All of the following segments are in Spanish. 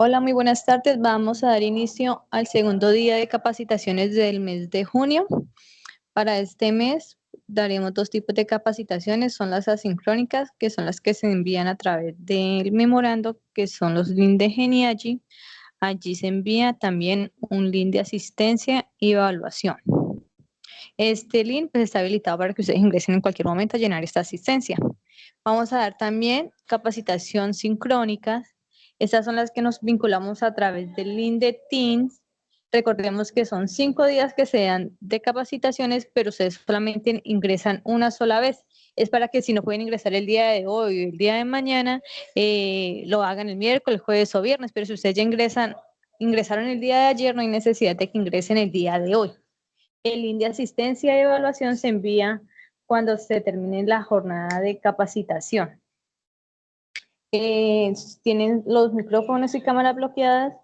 Hola, muy buenas tardes. Vamos a dar inicio al segundo día de capacitaciones del mes de junio. Para este mes daremos dos tipos de capacitaciones. Son las asincrónicas, que son las que se envían a través del memorando, que son los links de Geniallí. Allí se envía también un link de asistencia y evaluación. Este link pues, está habilitado para que ustedes ingresen en cualquier momento a llenar esta asistencia. Vamos a dar también capacitación sincrónica. Estas son las que nos vinculamos a través del link de Teams. Recordemos que son 5 días que se dan de capacitaciones, pero ustedes solamente ingresan una sola vez. Es para que si no pueden ingresar el día de hoy o el día de mañana, lo hagan el miércoles, jueves o viernes, pero si ustedes ya ingresaron el día de ayer, no hay necesidad de que ingresen el día de hoy. El link de asistencia y evaluación se envía cuando se termine la jornada de capacitación. Tienen los micrófonos y cámaras bloqueadas.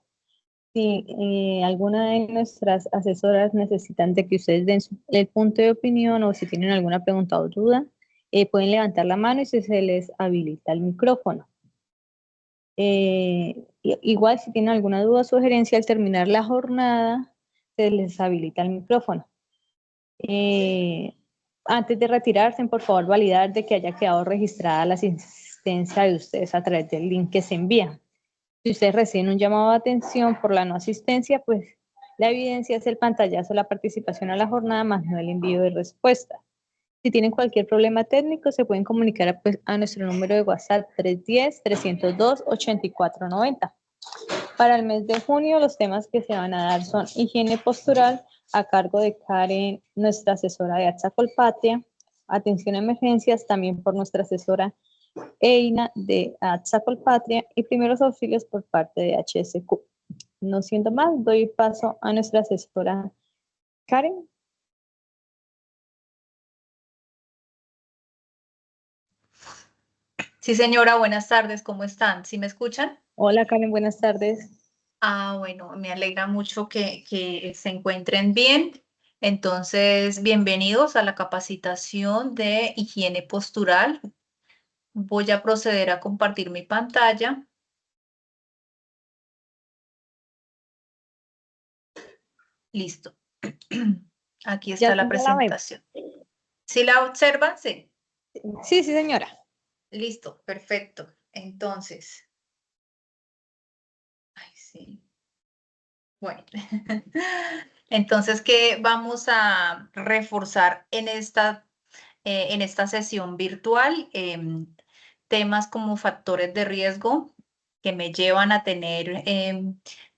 Si alguna de nuestras asesoras necesitan de que ustedes den el punto de opinión o si tienen alguna pregunta o duda, pueden levantar la mano y se les habilita el micrófono. Igual si tienen alguna duda o sugerencia al terminar la jornada, se les habilita el micrófono. Antes de retirarse, por favor, validar de que haya quedado registrada la asistencia de ustedes a través del link que se envía. Si ustedes reciben un llamado de atención por la no asistencia, pues la evidencia es el pantallazo de la participación a la jornada, más no el envío de respuesta. Si tienen cualquier problema técnico, se pueden comunicar a nuestro número de WhatsApp 310-302-8490. Para el mes de junio, los temas que se van a dar son higiene postural, a cargo de Karen, nuestra asesora de AXA Colpatria, atención a emergencias, también por nuestra asesora Eina de AXA Colpatria, y primeros auxilios por parte de HSQ. No siendo más, doy paso a nuestra asesora Karen. Sí, señora, buenas tardes, ¿cómo están? ¿Sí me escuchan? Hola Karen, buenas tardes. Bueno, me alegra mucho que se encuentren bien. Entonces, bienvenidos a la capacitación de higiene postural. Voy a proceder a compartir mi pantalla. Listo. Aquí Ya, está la ya la veo. presentación. ¿Sí la observan? Sí. Sí, sí, señora. Listo, perfecto. Entonces, ay, sí. Bueno, entonces, ¿qué vamos a reforzar en esta sesión virtual? Temas como factores de riesgo que me llevan a tener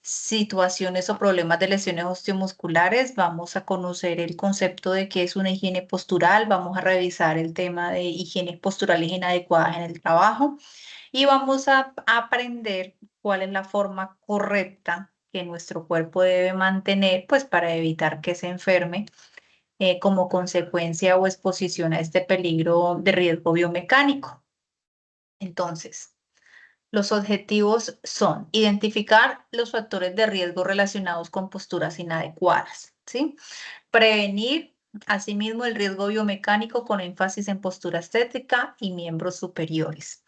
situaciones o problemas de lesiones osteomusculares. Vamos a conocer el concepto de qué es una higiene postural. Vamos a revisar el tema de higiene posturales inadecuadas en el trabajo y vamos a aprender cuál es la forma correcta que nuestro cuerpo debe mantener, pues para evitar que se enferme como consecuencia o exposición a este peligro de riesgo biomecánico. Entonces, los objetivos son identificar los factores de riesgo relacionados con posturas inadecuadas, ¿sí? Prevenir, asimismo, el riesgo biomecánico con énfasis en postura estética y miembros superiores.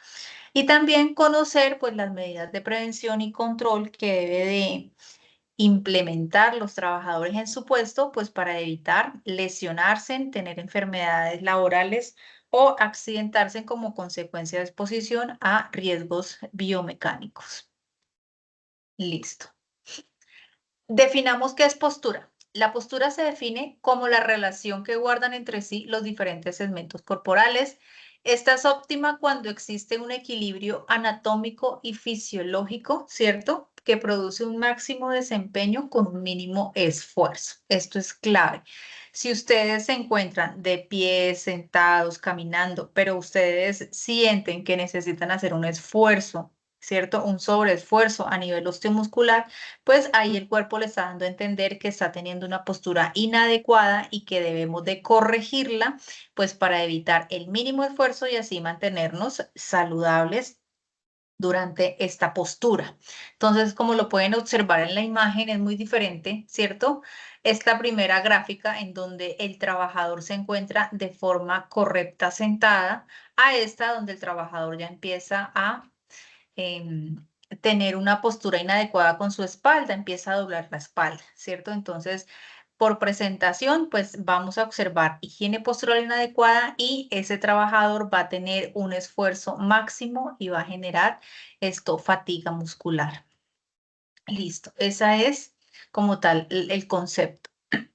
Y también conocer, pues, las medidas de prevención y control que debe de implementar los trabajadores en su puesto, pues para evitar lesionarse, tener enfermedades laborales o accidentarse como consecuencia de exposición a riesgos biomecánicos. Listo. Definamos qué es postura. La postura se define como la relación que guardan entre sí los diferentes segmentos corporales. Esta es óptima cuando existe un equilibrio anatómico y fisiológico, ¿cierto? Que produce un máximo desempeño con un mínimo esfuerzo. Esto es clave. Si ustedes se encuentran de pie, sentados, caminando, pero ustedes sienten que necesitan hacer un esfuerzo, ¿cierto? Un sobreesfuerzo a nivel osteomuscular, pues ahí el cuerpo le está dando a entender que está teniendo una postura inadecuada y que debemos de corregirla, pues para evitar el mínimo esfuerzo y así mantenernos saludables durante esta postura. Entonces, como lo pueden observar en la imagen, es muy diferente, ¿cierto? Esta primera gráfica en donde el trabajador se encuentra de forma correcta sentada, a esta donde el trabajador ya empieza a tener una postura inadecuada con su espalda, empieza a doblar la espalda, ¿cierto? Entonces, por presentación, pues vamos a observar higiene postural inadecuada y ese trabajador va a tener un esfuerzo máximo y va a generar fatiga muscular. Listo, esa es como tal el concepto.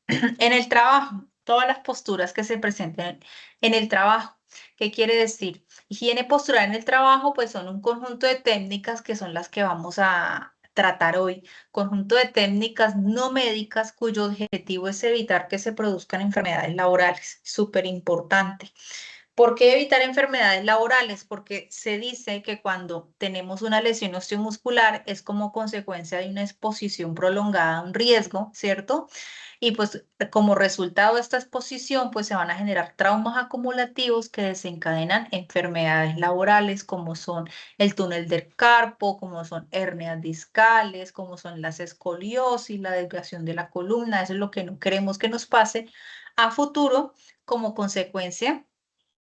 En el trabajo, todas las posturas que se presenten en el trabajo. ¿Qué quiere decir? Higiene postural en el trabajo, pues son un conjunto de técnicas que son las que vamos a tratar hoy. Conjunto de técnicas no médicas cuyo objetivo es evitar que se produzcan enfermedades laborales. Súper importante. ¿Por qué evitar enfermedades laborales? Porque se dice que cuando tenemos una lesión osteomuscular es como consecuencia de una exposición prolongada a un riesgo, ¿cierto? Y pues como resultado de esta exposición, pues se van a generar traumas acumulativos que desencadenan enfermedades laborales como son el túnel del carpo, como son hernias discales, como son las escoliosis, la desviación de la columna. Eso es lo que no queremos que nos pase a futuro como consecuencia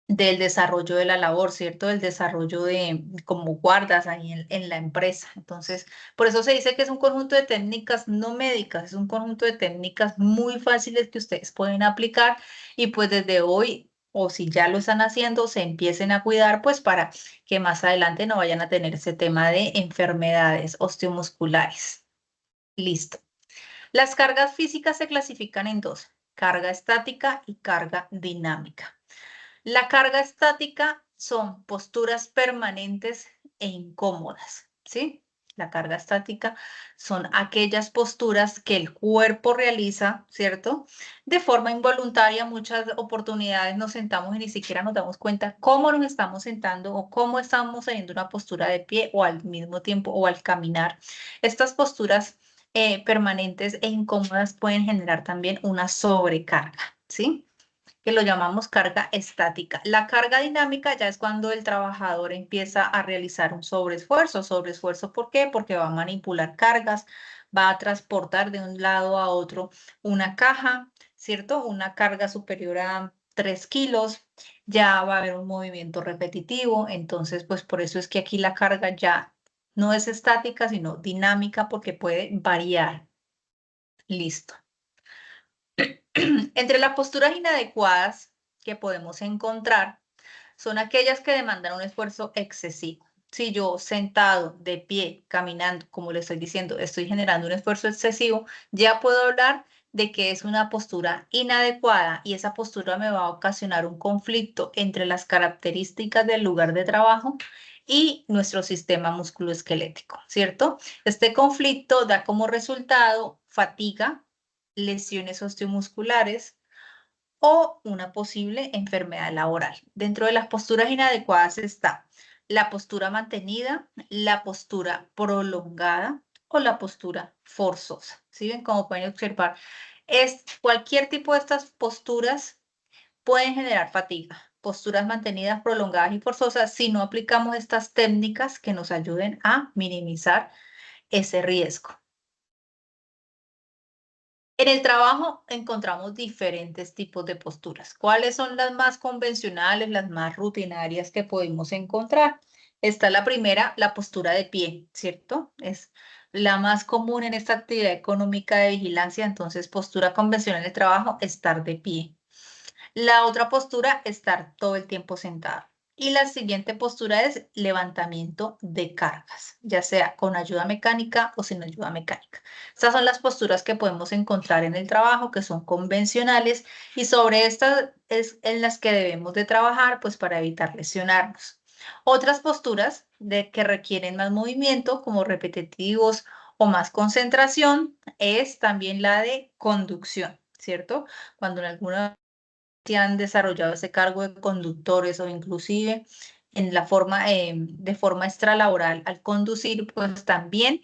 del desarrollo de la labor, ¿cierto? Del desarrollo de como guardas ahí en la empresa. Entonces, por eso se dice que es un conjunto de técnicas no médicas, es un conjunto de técnicas muy fáciles que ustedes pueden aplicar y pues desde hoy, o si ya lo están haciendo, se empiecen a cuidar pues para que más adelante no vayan a tener ese tema de enfermedades osteomusculares. Listo. Las cargas físicas se clasifican en dos, carga estática y carga dinámica. La carga estática son posturas permanentes e incómodas, ¿sí? La carga estática son aquellas posturas que el cuerpo realiza, ¿cierto? De forma involuntaria, muchas oportunidades nos sentamos y ni siquiera nos damos cuenta cómo nos estamos sentando o cómo estamos teniendo una postura de pie o al mismo tiempo o al caminar. Estas posturas permanentes e incómodas pueden generar también una sobrecarga, ¿sí? Que lo llamamos carga estática. La carga dinámica ya es cuando el trabajador empieza a realizar un sobreesfuerzo. ¿Sobreesfuerzo por qué? Porque va a manipular cargas, va a transportar de un lado a otro una caja, ¿cierto? Una carga superior a 3 kilos, ya va a haber un movimiento repetitivo. Entonces, pues por eso es que aquí la carga ya no es estática, sino dinámica porque puede variar. Listo. Entre las posturas inadecuadas que podemos encontrar son aquellas que demandan un esfuerzo excesivo. Si yo sentado, de pie, caminando, como le estoy diciendo, estoy generando un esfuerzo excesivo, ya puedo hablar de que es una postura inadecuada y esa postura me va a ocasionar un conflicto entre las características del lugar de trabajo y nuestro sistema musculoesquelético, ¿cierto? Este conflicto da como resultado fatiga, lesiones osteomusculares o una posible enfermedad laboral. Dentro de las posturas inadecuadas está la postura mantenida, la postura prolongada o la postura forzosa. ¿Sí ven? Como pueden observar, cualquier tipo de estas posturas pueden generar fatiga. Posturas mantenidas, prolongadas y forzosas si no aplicamos estas técnicas que nos ayuden a minimizar ese riesgo. En el trabajo encontramos diferentes tipos de posturas. ¿Cuáles son las más convencionales, las más rutinarias que podemos encontrar? Está la primera, la postura de pie, ¿cierto? Es la más común en esta actividad económica de vigilancia, entonces postura convencional de trabajo, estar de pie. La otra postura, estar todo el tiempo sentado. Y la siguiente postura es levantamiento de cargas, ya sea con ayuda mecánica o sin ayuda mecánica. Estas son las posturas que podemos encontrar en el trabajo, que son convencionales, y sobre estas es en las que debemos de trabajar, pues para evitar lesionarnos. Otras posturas que requieren más movimiento, como repetitivos o más concentración, es también la de conducción, ¿cierto? Cuando en alguna que han desarrollado ese cargo de conductores o inclusive en la forma, de forma extralaboral al conducir, pues también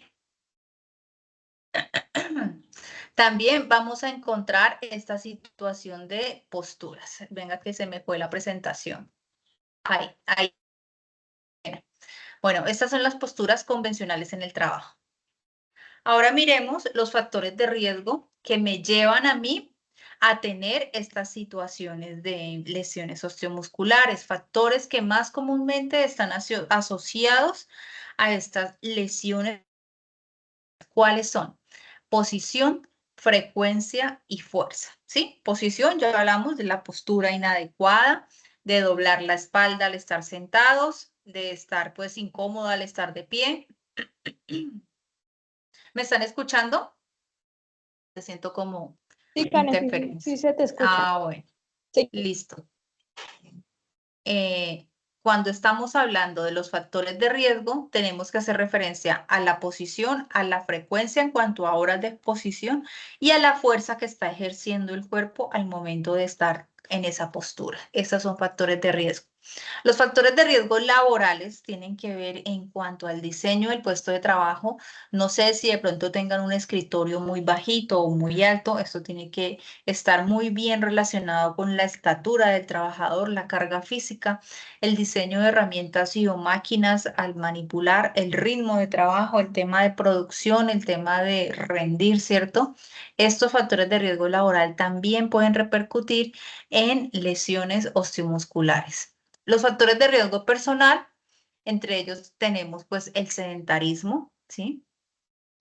vamos a encontrar esta situación de posturas. Venga que se me fue la presentación. Ahí. Bueno, estas son las posturas convencionales en el trabajo. Ahora miremos los factores de riesgo que me llevan a mí a tener estas situaciones de lesiones osteomusculares, factores que más comúnmente están asociados a estas lesiones. ¿Cuáles son? Posición, frecuencia y fuerza, ¿sí? Posición, ya hablamos de la postura inadecuada, de doblar la espalda al estar sentados, de estar pues incómodo al estar de pie. ¿Me están escuchando? Me siento como Sí, Karen, sí, sí interferencia. se te escucha. Ah, bueno, Sí. listo. Cuando estamos hablando de los factores de riesgo, tenemos que hacer referencia a la posición, a la frecuencia en cuanto a horas de exposición y a la fuerza que está ejerciendo el cuerpo al momento de estar en esa postura. Esos son factores de riesgo. Los factores de riesgo laborales tienen que ver en cuanto al diseño del puesto de trabajo. No sé si de pronto tengan un escritorio muy bajito o muy alto. Esto tiene que estar muy bien relacionado con la estatura del trabajador, la carga física, el diseño de herramientas y o máquinas al manipular, el ritmo de trabajo, el tema de producción, el tema de rendir, ¿cierto? Estos factores de riesgo laboral también pueden repercutir en lesiones osteomusculares. Los factores de riesgo personal, entre ellos tenemos pues el sedentarismo, ¿sí?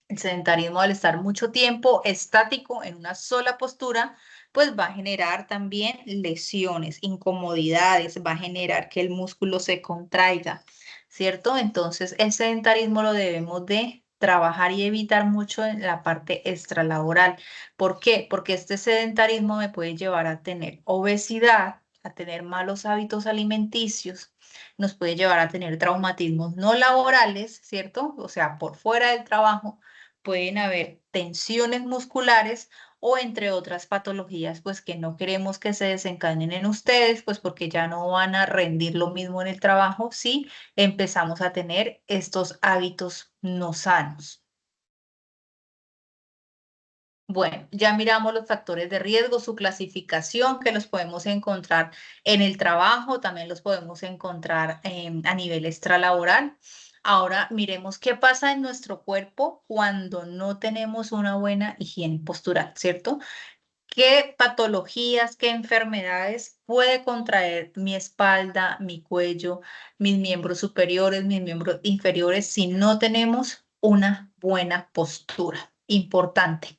El sedentarismo al estar mucho tiempo estático en una sola postura, pues va a generar también lesiones, incomodidades, va a generar que el músculo se contraiga, ¿cierto? Entonces el sedentarismo lo debemos de trabajar y evitar mucho en la parte extralaboral. ¿Por qué? Porque este sedentarismo me puede llevar a tener obesidad, a tener malos hábitos alimenticios, nos puede llevar a tener traumatismos no laborales, ¿cierto? O sea, por fuera del trabajo pueden haber tensiones musculares o entre otras patologías, pues que no queremos que se desencadenen en ustedes, pues porque ya no van a rendir lo mismo en el trabajo si empezamos a tener estos hábitos no sanos. Bueno, ya miramos los factores de riesgo, su clasificación, que los podemos encontrar en el trabajo, también los podemos encontrar a nivel extralaboral. Ahora miremos qué pasa en nuestro cuerpo cuando no tenemos una buena higiene postural, ¿cierto? ¿Qué patologías, qué enfermedades puede contraer mi espalda, mi cuello, mis miembros superiores, mis miembros inferiores si no tenemos una buena postura? Importante.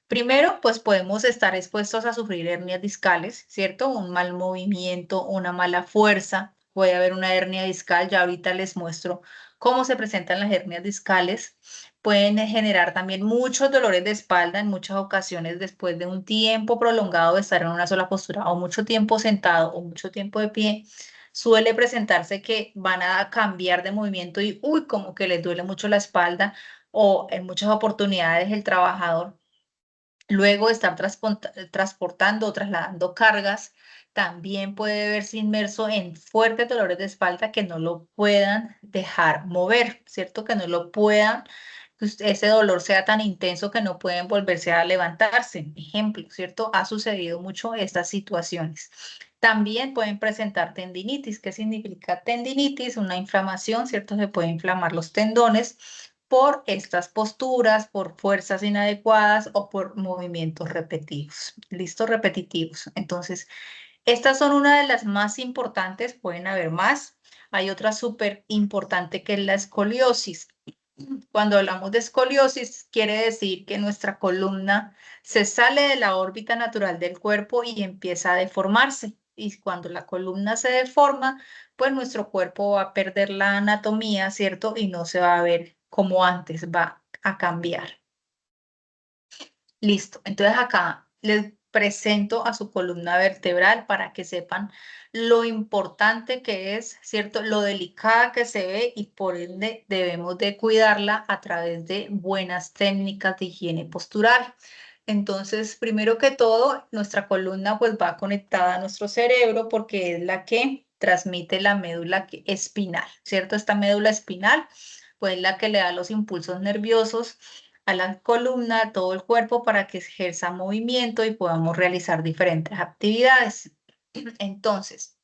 Primero, pues podemos estar expuestos a sufrir hernias discales, ¿cierto? Un mal movimiento, una mala fuerza. Puede haber una hernia discal, ya ahorita les muestro cómo se presentan las hernias discales. Pueden generar también muchos dolores de espalda en muchas ocasiones después de un tiempo prolongado de estar en una sola postura o mucho tiempo sentado o mucho tiempo de pie. Suele presentarse que van a cambiar de movimiento y, uy, como que les duele mucho la espalda o en muchas oportunidades el trabajador luego de estar transportando o trasladando cargas, también puede verse inmerso en fuertes dolores de espalda que no lo puedan dejar mover, ¿cierto? Que no lo puedan, que ese dolor sea tan intenso que no pueden volverse a levantarse. Ejemplo, ¿cierto? Ha sucedido mucho estas situaciones. También pueden presentar tendinitis. ¿Qué significa tendinitis? Una inflamación, ¿cierto? Se pueden inflamar los tendones por estas posturas, por fuerzas inadecuadas o por movimientos repetitivos. ¿Listo? Repetitivos. Entonces, estas son una de las más importantes, pueden haber más. Hay otra súper importante que es la escoliosis. Cuando hablamos de escoliosis, quiere decir que nuestra columna se sale de la órbita natural del cuerpo y empieza a deformarse. Y cuando la columna se deforma, pues nuestro cuerpo va a perder la anatomía, ¿cierto? Y no se va a ver como antes, va a cambiar. Listo. Entonces acá les presento a su columna vertebral para que sepan lo importante que es, ¿cierto? Lo delicada que se ve y por ende debemos de cuidarla a través de buenas técnicas de higiene postural. Entonces, primero que todo, nuestra columna pues va conectada a nuestro cerebro porque es la que transmite la médula espinal, ¿cierto? Esta médula espinal pues la que le da los impulsos nerviosos a la columna, a todo el cuerpo para que ejerza movimiento y podamos realizar diferentes actividades. Entonces,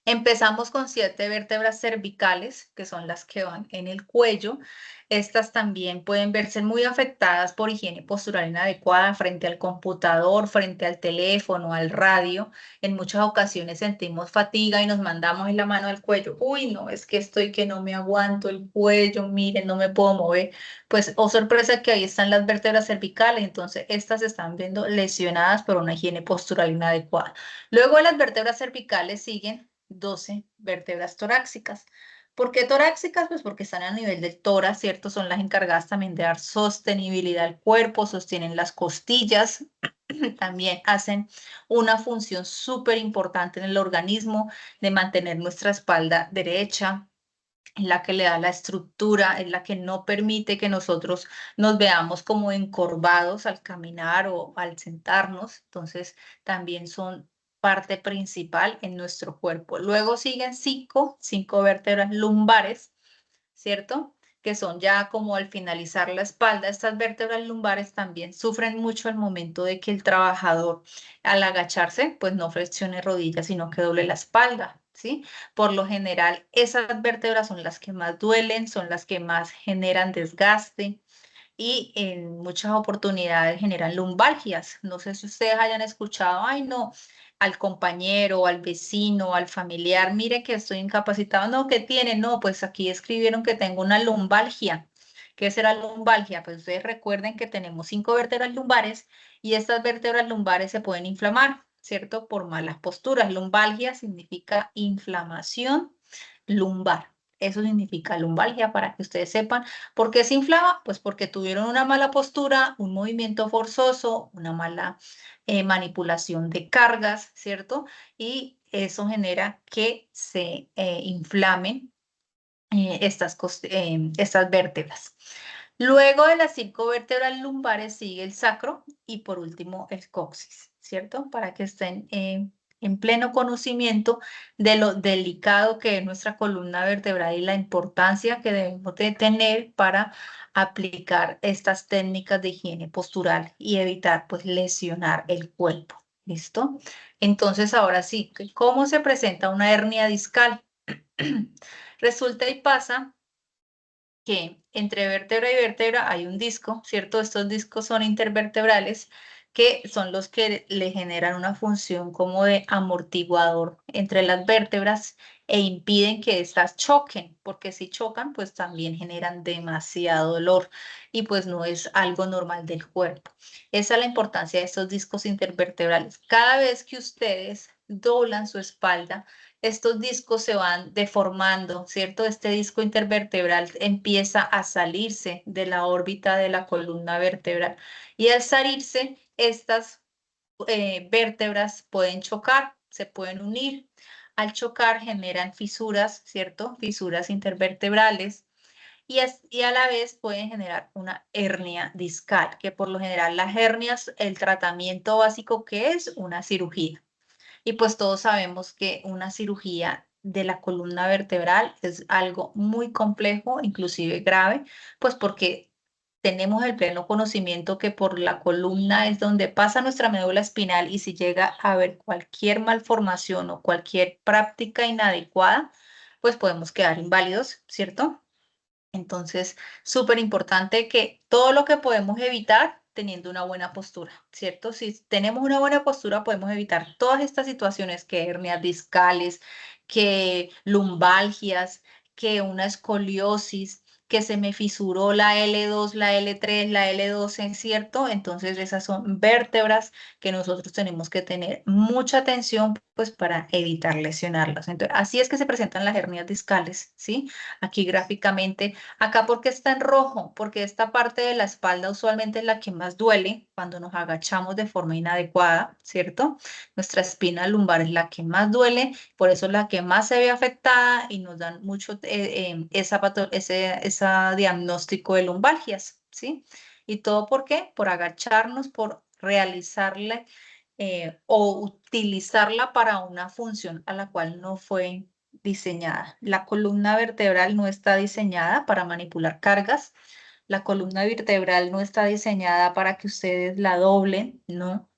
Empezamos con 7 vértebras cervicales, que son las que van en el cuello. Estas también pueden verse muy afectadas por higiene postural inadecuada frente al computador, frente al teléfono, al radio. En muchas ocasiones sentimos fatiga y nos mandamos en la mano al cuello. Uy, no, es que estoy que no me aguanto el cuello, miren, no me puedo mover. Pues, oh sorpresa que ahí están las vértebras cervicales. Entonces, estas se están viendo lesionadas por una higiene postural inadecuada. Luego de las vértebras cervicales siguen 12 vértebras torácicas. ¿Por qué torácicas? Pues porque están a nivel del tórax, ¿cierto? Son las encargadas también de dar sostenibilidad al cuerpo, sostienen las costillas, también hacen una función súper importante en el organismo de mantener nuestra espalda derecha, es la que le da la estructura, es la que no permite que nosotros nos veamos como encorvados al caminar o al sentarnos. Entonces, también son parte principal en nuestro cuerpo. Luego siguen cinco vértebras lumbares, ¿cierto? Que son ya como al finalizar la espalda. Estas vértebras lumbares también sufren mucho al momento de que el trabajador al agacharse, pues no flexione rodillas, sino que doble la espalda, ¿sí? Por lo general, esas vértebras son las que más duelen, son las que más generan desgaste y en muchas oportunidades generan lumbalgias. No sé si ustedes hayan escuchado, ay no, al compañero, al vecino, al familiar, mire que estoy incapacitado, no, ¿qué tiene? No, pues aquí escribieron que tengo una lumbalgia. ¿Qué será lumbalgia? Pues ustedes recuerden que tenemos 5 vértebras lumbares y estas vértebras lumbares se pueden inflamar, ¿cierto? Por malas posturas. Lumbalgia significa inflamación lumbar. Eso significa lumbalgia para que ustedes sepan. ¿Por qué se inflama? Pues porque tuvieron una mala postura, un movimiento forzoso, una mala manipulación de cargas, ¿cierto? Y eso genera que se inflamen estas vértebras. Luego de las 5 vértebras lumbares sigue el sacro y por último el coxis, ¿cierto? Para que estén en pleno conocimiento de lo delicado que es nuestra columna vertebral y la importancia que debemos de tener para aplicar estas técnicas de higiene postural y evitar pues lesionar el cuerpo. ¿Listo? Entonces ahora sí, ¿cómo se presenta una hernia discal? Resulta y pasa que entre vértebra y vértebra hay un disco, ¿cierto? Estos discos son intervertebrales que son los que le generan una función como de amortiguador entre las vértebras e impiden que éstas choquen, porque si chocan, pues también generan demasiado dolor y pues no es algo normal del cuerpo. Esa es la importancia de estos discos intervertebrales. Cada vez que ustedes doblan su espalda, estos discos se van deformando, ¿cierto? Este disco intervertebral empieza a salirse de la órbita de la columna vertebral y al salirse, estas vértebras pueden chocar, se pueden unir. Al chocar generan fisuras, ¿cierto? Fisuras intervertebrales y a la vez pueden generar una hernia discal, que por lo general las hernias, el tratamiento básico que es una cirugía. Y pues todos sabemos que una cirugía de la columna vertebral es algo muy complejo, inclusive grave, pues porque tenemos el pleno conocimiento que por la columna es donde pasa nuestra médula espinal y si llega a haber cualquier malformación o cualquier práctica inadecuada, pues podemos quedar inválidos, ¿cierto? Entonces, súper importante que todo lo que podemos evitar teniendo una buena postura, ¿cierto? Si tenemos una buena postura, podemos evitar todas estas situaciones que hernias discales, que lumbalgias, que una escoliosis, que se me fisuró la L2, la L3, la L12, ¿cierto? Entonces, esas son vértebras que nosotros tenemos que tener mucha atención, pues, para evitar lesionarlas. Entonces, así es que se presentan las hernias discales, ¿sí? Aquí gráficamente. Acá porque está en rojo, porque esta parte de la espalda usualmente es la que más duele cuando nos agachamos de forma inadecuada, ¿cierto? Nuestra espina lumbar es la que más duele, por eso es la que más se ve afectada y nos dan mucho ese diagnóstico de lumbalgias, ¿sí? ¿Y todo por qué? Por agacharnos, por realizarle o utilizarla para una función a la cual no fue diseñada. La columna vertebral no está diseñada para manipular cargas. La columna vertebral no está diseñada para que ustedes la doblen, no.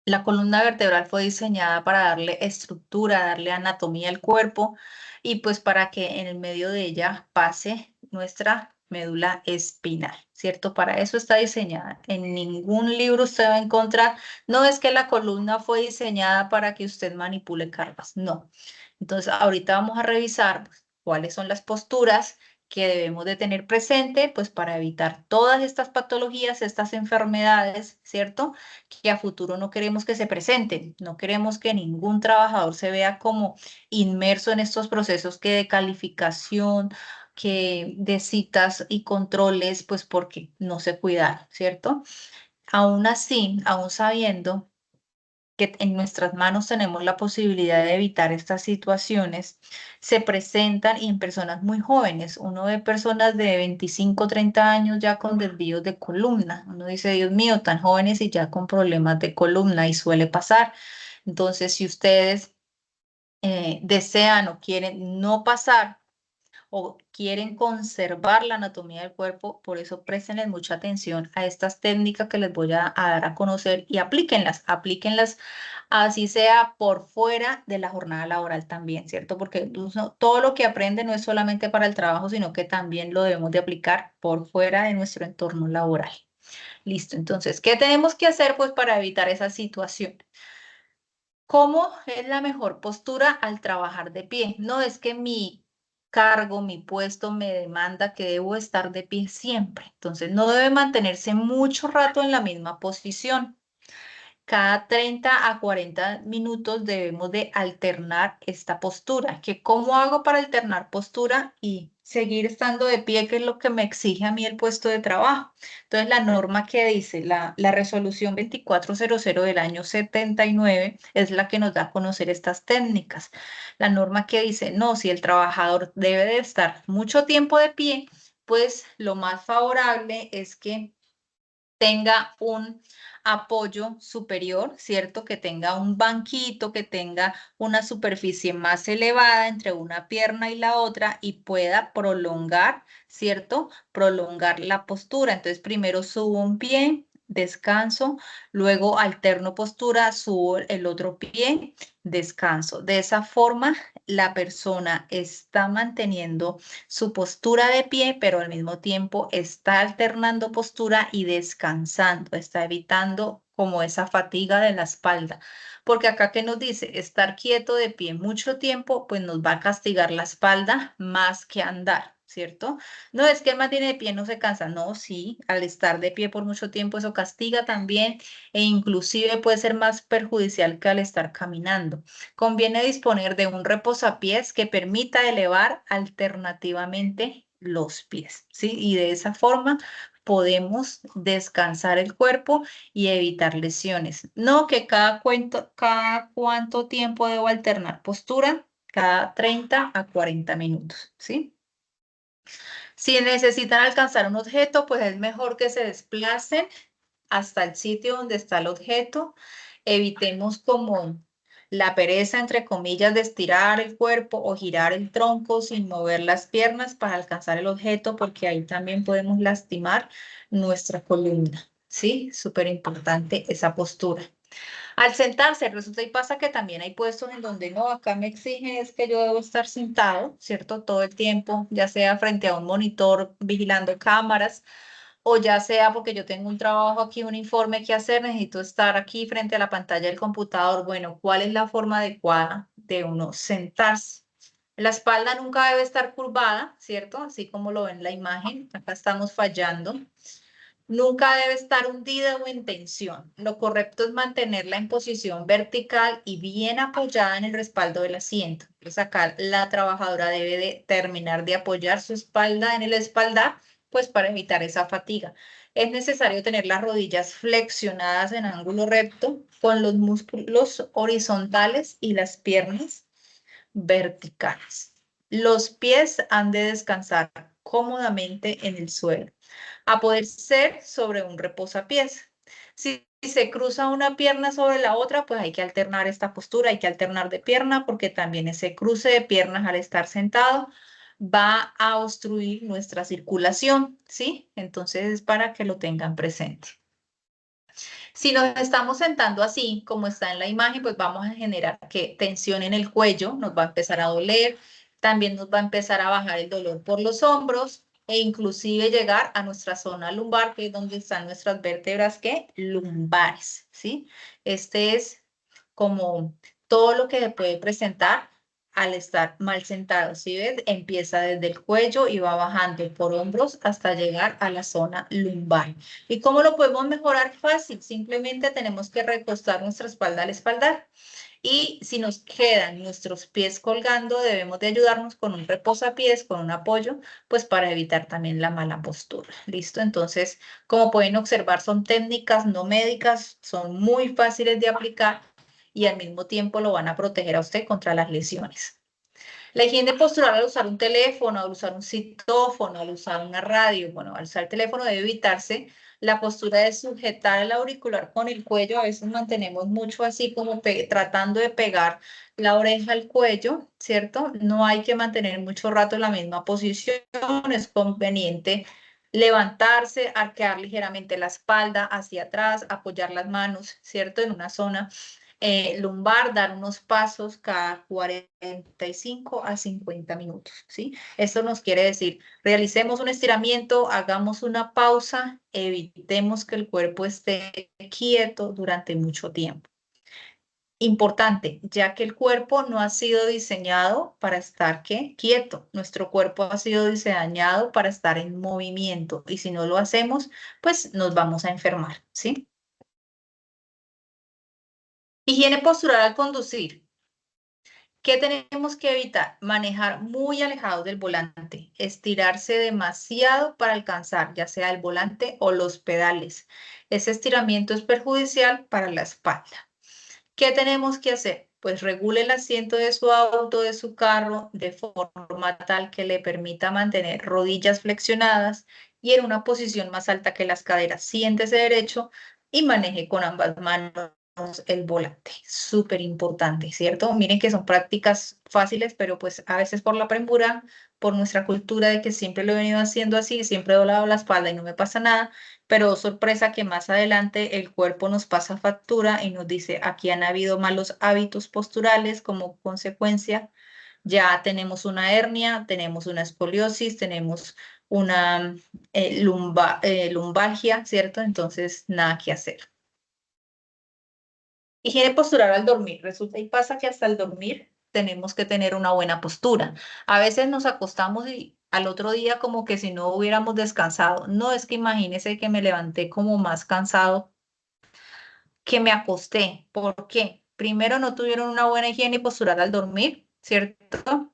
La columna vertebral fue diseñada para darle estructura, darle anatomía al cuerpo y pues para que en el medio de ella pase nuestra médula espinal, ¿cierto? Para eso está diseñada. En ningún libro usted va a encontrar, no es que la columna fue diseñada para que usted manipule cargas, no. Entonces, ahorita vamos a revisar cuáles son las posturas que debemos de tener presente, pues para evitar todas estas patologías, estas enfermedades, ¿cierto? Que a futuro no queremos que se presenten, no queremos que ningún trabajador se vea como inmerso en estos procesos que de calificación, que de citas y controles, pues porque no se cuidaron, ¿cierto? Aún así, aún sabiendo que en nuestras manos tenemos la posibilidad de evitar estas situaciones, se presentan y en personas muy jóvenes. Uno ve personas de 25, 30 años ya con desvíos de columna. Uno dice, Dios mío, tan jóvenes y ya con problemas de columna y suele pasar. Entonces, si ustedes desean o quieren no pasar o quieren conservar la anatomía del cuerpo, por eso prestenles mucha atención a estas técnicas que les voy a dar a conocer y aplíquenlas así sea por fuera de la jornada laboral también, ¿cierto? Porque todo lo que aprende no es solamente para el trabajo, sino que también lo debemos de aplicar por fuera de nuestro entorno laboral. Listo, entonces, ¿qué tenemos que hacer pues para evitar esa situación? ¿Cómo es la mejor postura al trabajar de pie? No es que mi cargo, mi puesto me demanda que debo estar de pie siempre. Entonces, no debe mantenerse mucho rato en la misma posición. Cada 30 a 40 minutos debemos de alternar esta postura. ¿Cómo hago para alternar postura y seguir estando de pie, que es lo que me exige a mí el puesto de trabajo? Entonces, la norma que dice, la resolución 2400 del año 79 es la que nos da a conocer estas técnicas. La norma que dice, no, si el trabajador debe de estar mucho tiempo de pie, pues lo más favorable es que tenga un apoyo superior, ¿cierto? Que tenga un banquito, que tenga una superficie más elevada entre una pierna y la otra y pueda prolongar, ¿cierto? Prolongar la postura. Entonces, primero subo un pie, descanso, luego alterno postura, subo el otro pie, descanso. De esa forma, la persona está manteniendo su postura de pie, pero al mismo tiempo está alternando postura y descansando, está evitando como esa fatiga de la espalda. Porque acá que nos dice, estar quieto de pie mucho tiempo, pues nos va a castigar la espalda más que andar, ¿cierto? No es que el mantiene de pie no se cansa, no, sí, al estar de pie por mucho tiempo eso castiga también e inclusive puede ser más perjudicial que al estar caminando. Conviene disponer de un reposapiés que permita elevar alternativamente los pies, ¿sí? Y de esa forma podemos descansar el cuerpo y evitar lesiones. No que cada cuánto tiempo debo alternar postura, cada 30 a 40 minutos, ¿sí? Si necesitan alcanzar un objeto, pues es mejor que se desplacen hasta el sitio donde está el objeto. Evitemos como la pereza, entre comillas, de estirar el cuerpo o girar el tronco sin mover las piernas para alcanzar el objeto, porque ahí también podemos lastimar nuestra columna. ¿Sí? Súper importante esa postura. Al sentarse, resulta y pasa que también hay puestos en donde no, acá me exigen es que yo debo estar sentado, ¿cierto? Todo el tiempo, ya sea frente a un monitor vigilando cámaras o ya sea porque yo tengo un trabajo aquí, un informe que hacer, necesito estar aquí frente a la pantalla del computador. Bueno, ¿cuál es la forma adecuada de uno sentarse? La espalda nunca debe estar curvada, ¿cierto? Así como lo ven en la imagen, acá estamos fallando. Nunca debe estar hundida o en tensión. Lo correcto es mantenerla en posición vertical y bien apoyada en el respaldo del asiento. Entonces acá la trabajadora debe de terminar de apoyar su espalda en el espaldar, pues para evitar esa fatiga. Es necesario tener las rodillas flexionadas en ángulo recto con los músculos horizontales y las piernas verticales. Los pies han de descansar cómodamente en el suelo, a poder ser sobre un reposapiés. Si se cruza una pierna sobre la otra, pues hay que alternar esta postura, hay que alternar de pierna porque también ese cruce de piernas al estar sentado va a obstruir nuestra circulación, ¿sí? Entonces es para que lo tengan presente. Si nos estamos sentando así, como está en la imagen, pues vamos a generar que tensión en el cuello, nos va a empezar a doler, también nos va a empezar a bajar el dolor por los hombros e inclusive llegar a nuestra zona lumbar, que es donde están nuestras vértebras, ¿qué? Lumbares, ¿sí? Este es como todo lo que se puede presentar al estar mal sentado. ¿Sí ves? Empieza desde el cuello y va bajando por hombros hasta llegar a la zona lumbar. ¿Y cómo lo podemos mejorar? Fácil, simplemente tenemos que recostar nuestra espalda al espaldar. Y si nos quedan nuestros pies colgando, debemos de ayudarnos con un reposapiés, con un apoyo, pues para evitar también la mala postura. ¿Listo? Entonces, como pueden observar, son técnicas no médicas, son muy fáciles de aplicar y al mismo tiempo lo van a proteger a usted contra las lesiones. La higiene postural al usar un teléfono, al usar un citófono, al usar una radio, bueno, al usar el teléfono debe evitarse la postura de sujetar el auricular con el cuello. A veces mantenemos mucho así como tratando de pegar la oreja al cuello, ¿cierto? No hay que mantener mucho rato en la misma posición, es conveniente levantarse, arquear ligeramente la espalda hacia atrás, apoyar las manos, ¿cierto? En una zona lumbar, dar unos pasos cada 45 a 50 minutos, ¿sí? Esto nos quiere decir, realicemos un estiramiento, hagamos una pausa, evitemos que el cuerpo esté quieto durante mucho tiempo. Importante, ya que el cuerpo no ha sido diseñado para estar ¿qué? Quieto. Nuestro cuerpo ha sido diseñado para estar en movimiento y si no lo hacemos, pues nos vamos a enfermar, ¿sí? Higiene postural al conducir. ¿Qué tenemos que evitar? Manejar muy alejados del volante, estirarse demasiado para alcanzar ya sea el volante o los pedales. Ese estiramiento es perjudicial para la espalda. ¿Qué tenemos que hacer? Pues regule el asiento de su auto, de su carro, de forma tal que le permita mantener rodillas flexionadas y en una posición más alta que las caderas. Siéntese derecho y maneje con ambas manos el volante. Súper importante, ¿cierto? Miren que son prácticas fáciles, pero pues a veces por la premura, por nuestra cultura de que siempre lo he venido haciendo así, siempre he doblado la espalda y no me pasa nada, pero sorpresa que más adelante el cuerpo nos pasa factura y nos dice, aquí han habido malos hábitos posturales como consecuencia, ya tenemos una hernia, tenemos una escoliosis, tenemos una lumbalgia, ¿cierto? Entonces, nada que hacer. Higiene postural al dormir. Resulta y pasa que hasta el dormir tenemos que tener una buena postura. A veces nos acostamos y al otro día como que si no hubiéramos descansado. No es que imagínese que me levanté como más cansado que me acosté. ¿Por qué? Primero, no tuvieron una buena higiene postural al dormir, ¿cierto?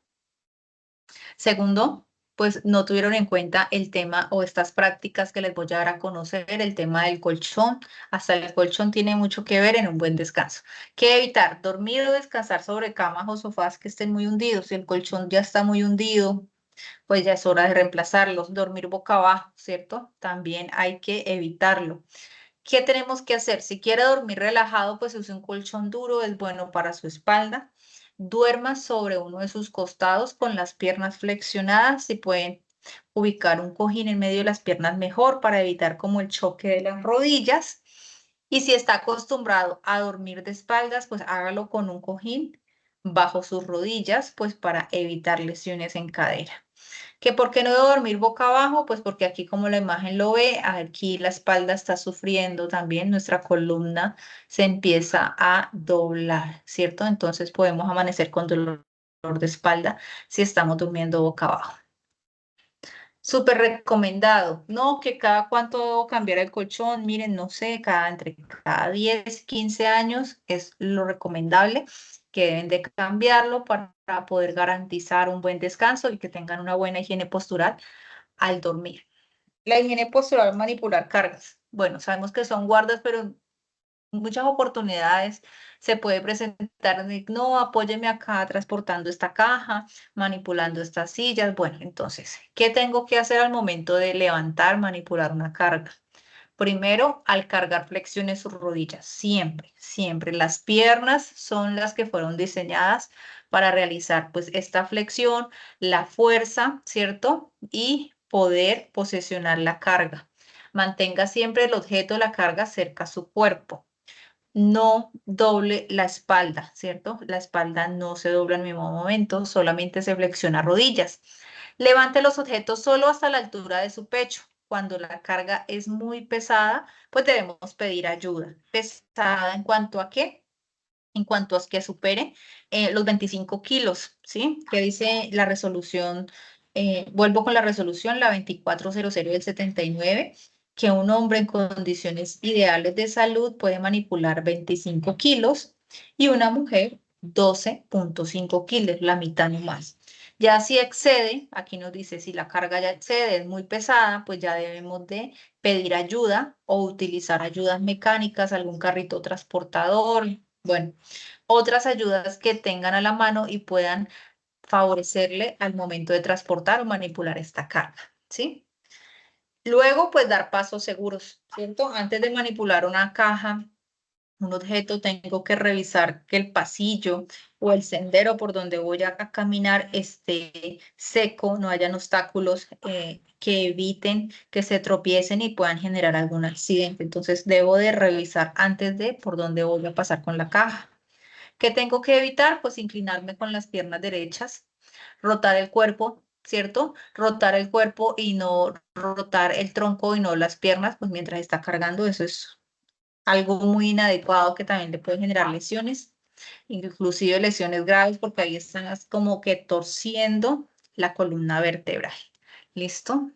Segundo, pues no tuvieron en cuenta el tema o estas prácticas que les voy a dar a conocer, el tema del colchón. Hasta el colchón tiene mucho que ver en un buen descanso. ¿Qué evitar? Dormir o descansar sobre camas o sofás que estén muy hundidos. Si el colchón ya está muy hundido, pues ya es hora de reemplazarlos. Dormir boca abajo, ¿cierto? También hay que evitarlo. ¿Qué tenemos que hacer? Si quiere dormir relajado, pues use un colchón duro, es bueno para su espalda. Duerma sobre uno de sus costados con las piernas flexionadas. Si pueden ubicar un cojín en medio de las piernas, mejor para evitar como el choque de las rodillas. Y si está acostumbrado a dormir de espaldas, pues hágalo con un cojín bajo sus rodillas, pues para evitar lesiones en cadera. ¿Que por qué no debo dormir boca abajo? Pues porque aquí como la imagen lo ve, aquí la espalda está sufriendo también, nuestra columna se empieza a doblar, ¿cierto? Entonces podemos amanecer con dolor de espalda si estamos durmiendo boca abajo. Súper recomendado. No, que cada cuánto debo cambiar el colchón. Miren, no sé, entre cada 10, 15 años es lo recomendable que deben de cambiarlo para poder garantizar un buen descanso y que tengan una buena higiene postural al dormir. La higiene postural, manipular cargas. Bueno, sabemos que son guardas, pero muchas oportunidades se puede presentar de, no, apóyeme acá transportando esta caja, manipulando estas sillas. Bueno, entonces, ¿qué tengo que hacer al momento de levantar, manipular una carga? Primero, al cargar flexione sus rodillas, siempre, siempre. Las piernas son las que fueron diseñadas para realizar pues esta flexión, la fuerza, ¿cierto? Y poder posesionar la carga. Mantenga siempre el objeto, la carga cerca a su cuerpo. No doble la espalda, ¿cierto? La espalda no se dobla en el mismo momento, solamente se flexiona rodillas. Levante los objetos solo hasta la altura de su pecho. Cuando la carga es muy pesada, pues debemos pedir ayuda. ¿Pesada en cuanto a qué? En cuanto a que supere los 25 kilos, ¿sí? Que dice la resolución, vuelvo con la resolución, la 2400 del 79, que un hombre en condiciones ideales de salud puede manipular 25 kilos y una mujer 12,5 kilos, la mitad no más. Ya si excede, aquí nos dice si la carga ya excede, es muy pesada, pues ya debemos de pedir ayuda o utilizar ayudas mecánicas, algún carrito transportador, bueno, otras ayudas que tengan a la mano y puedan favorecerle al momento de transportar o manipular esta carga, ¿sí? Luego, pues dar pasos seguros, ¿cierto? Antes de manipular una caja, un objeto, tengo que revisar que el pasillo o el sendero por donde voy a caminar esté seco, no hayan obstáculos que eviten que se tropiecen y puedan generar algún accidente. Entonces, debo de revisar antes de por dónde voy a pasar con la caja. ¿Qué tengo que evitar? Pues inclinarme con las piernas derechas, rotar el cuerpo, ¿cierto? Rotar el cuerpo y no rotar el tronco y no las piernas, pues mientras está cargando, eso es algo muy inadecuado que también le puede generar lesiones, inclusive lesiones graves, porque ahí están como que torciendo la columna vertebral. ¿Listo?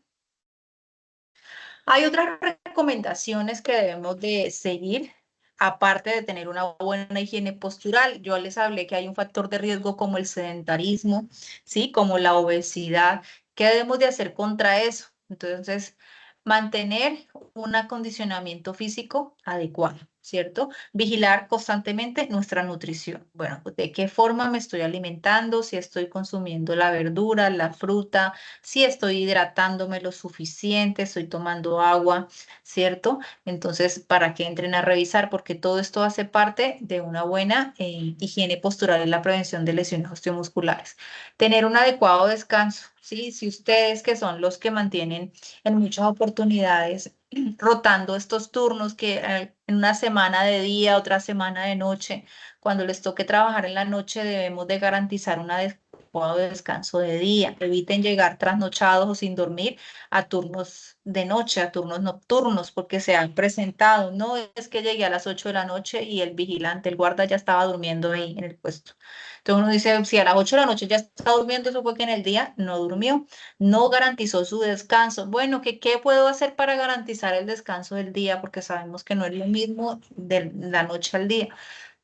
Hay otras recomendaciones que debemos de seguir, aparte de tener una buena higiene postural. Yo les hablé que hay un factor de riesgo como el sedentarismo, ¿sí? Como la obesidad. ¿Qué debemos de hacer contra eso? Entonces, mantener un acondicionamiento físico adecuado, ¿cierto? Vigilar constantemente nuestra nutrición. Bueno, ¿de qué forma me estoy alimentando? Si estoy consumiendo la verdura, la fruta, si estoy hidratándome lo suficiente, estoy tomando agua, ¿cierto? Entonces, para que entren a revisar, porque todo esto hace parte de una buena higiene postural en la prevención de lesiones osteomusculares. Tener un adecuado descanso, ¿sí? Si ustedes que son los que mantienen en muchas oportunidades rotando estos turnos que en una semana de día, otra semana de noche, cuando les toque trabajar en la noche, debemos de garantizar una adecuado descanso de día. Eviten llegar trasnochados o sin dormir a turnos de noche, a turnos nocturnos, porque se han presentado. No es que llegué a las 8 de la noche y el vigilante, el guarda ya estaba durmiendo ahí en el puesto. Entonces uno dice, si a las 8 de la noche ya está durmiendo, eso fue que en el día no durmió, no garantizó su descanso. Bueno, ¿qué puedo hacer para garantizar el descanso del día? Porque sabemos que no es lo mismo de la noche al día.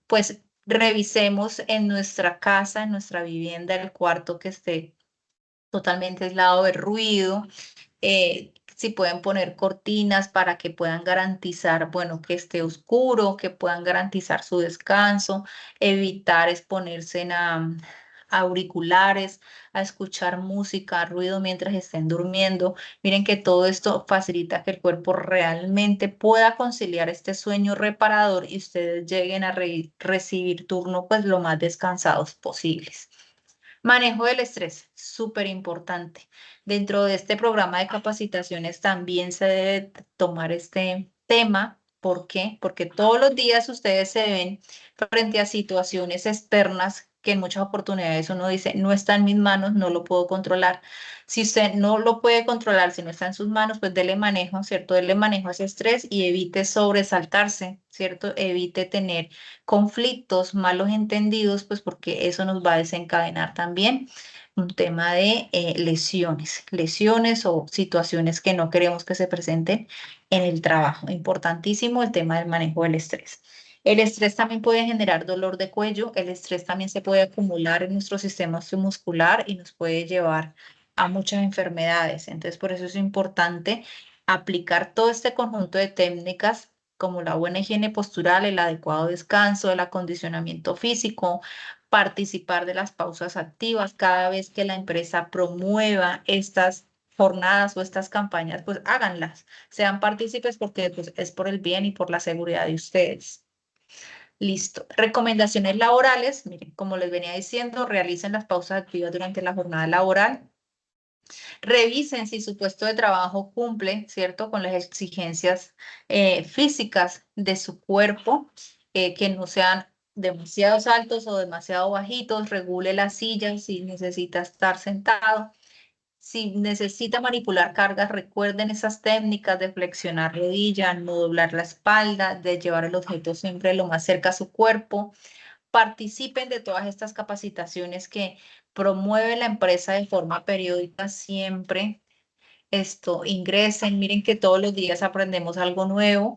Pues revisemos en nuestra casa, en nuestra vivienda, el cuarto que esté totalmente aislado de ruido, si pueden poner cortinas para que puedan garantizar, bueno, que esté oscuro, que puedan garantizar su descanso, evitar exponerse a auriculares, a escuchar música, ruido mientras estén durmiendo. Miren que todo esto facilita que el cuerpo realmente pueda conciliar este sueño reparador y ustedes lleguen a recibir turno pues lo más descansados posibles. Manejo del estrés, súper importante. Dentro de este programa de capacitaciones también se debe tomar este tema. ¿Por qué? Porque todos los días ustedes se ven frente a situaciones externas que en muchas oportunidades uno dice, no está en mis manos, no lo puedo controlar. Si usted no lo puede controlar, si no está en sus manos, pues dele manejo, ¿cierto? Dele manejo a ese estrés y evite sobresaltarse, ¿cierto? Evite tener conflictos, malos entendidos, pues porque eso nos va a desencadenar también un tema de lesiones o situaciones que no queremos que se presenten en el trabajo. Importantísimo el tema del manejo del estrés. El estrés también puede generar dolor de cuello, el estrés también se puede acumular en nuestro sistema muscular y nos puede llevar a muchas enfermedades. Entonces, por eso es importante aplicar todo este conjunto de técnicas como la buena higiene postural, el adecuado descanso, el acondicionamiento físico, participar de las pausas activas cada vez que la empresa promueva estas jornadas o estas campañas, pues háganlas, sean partícipes porque pues, es por el bien y por la seguridad de ustedes. Listo. Recomendaciones laborales. Miren, como les venía diciendo, realicen las pausas activas durante la jornada laboral. Revisen si su puesto de trabajo cumple, ¿cierto?, con las exigencias físicas de su cuerpo, que no sean demasiados altos o demasiado bajitos. Regule la silla si necesita estar sentado. Si necesita manipular cargas, recuerden esas técnicas de flexionar rodilla, no doblar la espalda, de llevar el objeto siempre lo más cerca a su cuerpo. Participen de todas estas capacitaciones que promueve la empresa de forma periódica siempre. Ingresen, miren que todos los días aprendemos algo nuevo.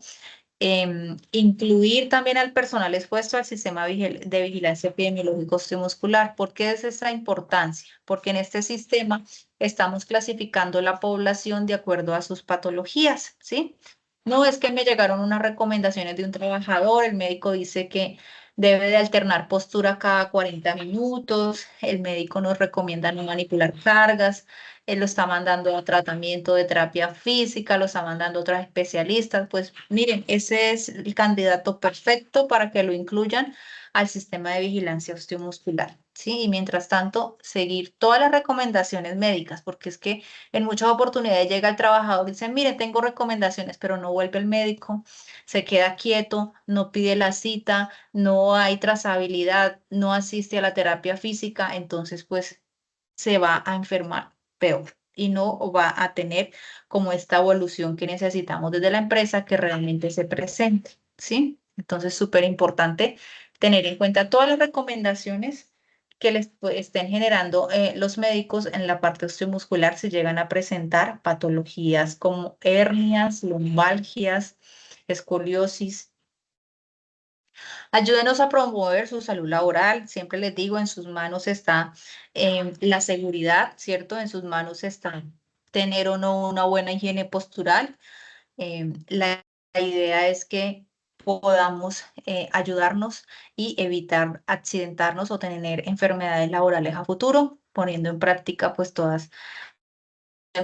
Incluir también al personal expuesto al sistema de vigilancia epidemiológico osteomuscular. ¿Por qué es esa importancia? Porque en este sistema estamos clasificando la población de acuerdo a sus patologías, ¿sí? No es que me llegaron unas recomendaciones de un trabajador, el médico dice que debe de alternar postura cada 40 minutos, el médico nos recomienda no manipular cargas, él lo está mandando a tratamiento de terapia física, lo está mandando a otros especialistas. Pues miren, ese es el candidato perfecto para que lo incluyan al sistema de vigilancia osteomuscular, ¿sí? Y mientras tanto, seguir todas las recomendaciones médicas, porque es que en muchas oportunidades llega el trabajador y dice, mire, tengo recomendaciones, pero no vuelve el médico, se queda quieto, no pide la cita, no hay trazabilidad, no asiste a la terapia física, entonces pues se va a enfermar peor y no va a tener como esta evolución que necesitamos desde la empresa que realmente se presente, ¿sí? Entonces, súper importante tener en cuenta todas las recomendaciones que les estén generando los médicos en la parte osteomuscular si llegan a presentar patologías como hernias, lumbalgias, escoliosis. Ayúdenos a promover su salud laboral. Siempre les digo, en sus manos está la seguridad, ¿cierto? En sus manos está tener o no una buena higiene postural. La idea es que podamos ayudarnos y evitar accidentarnos o tener enfermedades laborales a futuro, poniendo en práctica pues todas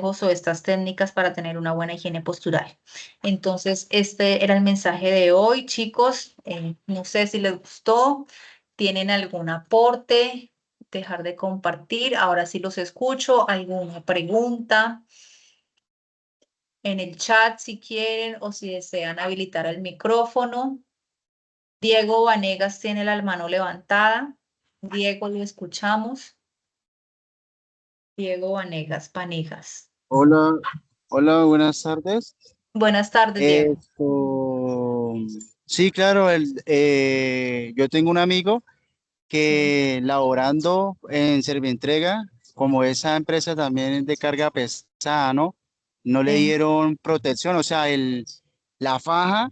o estas técnicas para tener una buena higiene postural. Entonces, este era el mensaje de hoy, chicos. No sé si les gustó, tienen algún aporte, dejar de compartir. Ahora sí los escucho. ¿Alguna pregunta en el chat si quieren o si desean habilitar el micrófono? Diego Vanegas tiene la mano levantada. Diego, lo escuchamos. Diego Vanegas. Hola, hola, buenas tardes. Buenas tardes, Diego. Esto, sí, claro, yo tengo un amigo Sí. que laborando en Servientrega, como esa empresa también es de carga pesada, ¿no? No le Sí. dieron protección, o sea, la faja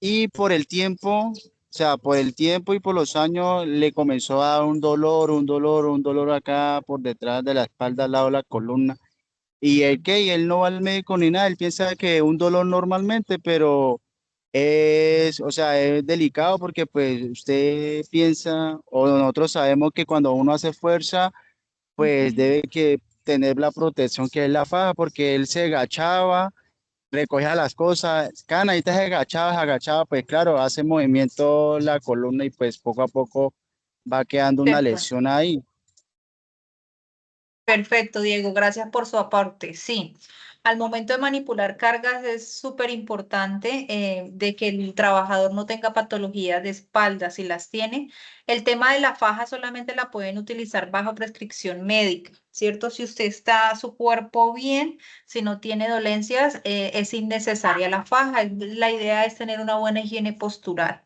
y por el tiempo, o sea, por el tiempo y por los años le comenzó a dar un dolor acá por detrás de la espalda, al lado de la columna. Y él que y él no va al médico ni nada, él piensa que un dolor normalmente, pero o sea, es delicado porque pues usted piensa o nosotros sabemos que cuando uno hace fuerza, pues Ujú. debe que tener la protección que es la faja, porque él se agachaba, recogía las cosas, cada nadita se agachaba, pues claro, hace movimiento la columna y pues poco a poco va quedando una Perfecto. lesión ahí. Perfecto, Diego, gracias por su aporte. Sí, al momento de manipular cargas es súper importante de que el trabajador no tenga patologías de espalda. Si las tiene, el tema de la faja solamente la pueden utilizar bajo prescripción médica, ¿cierto? Si usted está su cuerpo bien, si no tiene dolencias, es innecesaria la faja. La idea es tener una buena higiene postural.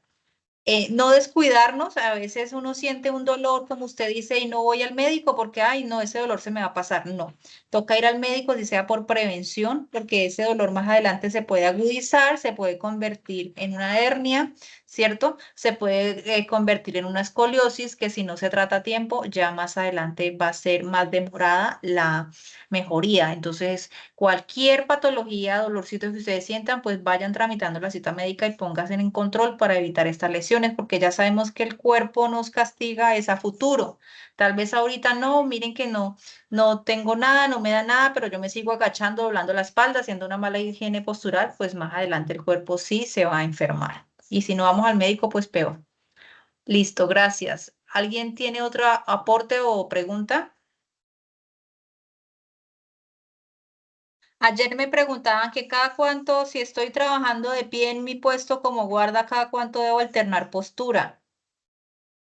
No descuidarnos, a veces uno siente un dolor, como usted dice, y no voy al médico porque, ay, no, ese dolor se me va a pasar. No, toca ir al médico si sea por prevención, porque ese dolor más adelante se puede agudizar, se puede convertir en una hernia, ¿cierto? Se puede convertir en una escoliosis que si no se trata a tiempo, ya más adelante va a ser más demorada la mejoría. Entonces, cualquier patología, dolorcito que ustedes sientan, pues vayan tramitando la cita médica y pónganse en control para evitar estas lesiones, porque ya sabemos que el cuerpo nos castiga es a futuro. Tal vez ahorita no, miren que no, no tengo nada, no me da nada, pero yo me sigo agachando, doblando la espalda, haciendo una mala higiene postural, pues más adelante el cuerpo sí se va a enfermar. Y si no vamos al médico, pues peor. Listo, gracias. ¿Alguien tiene otro aporte o pregunta? Ayer me preguntaban que cada cuánto, si estoy trabajando de pie en mi puesto como guarda, cada cuánto debo alternar postura.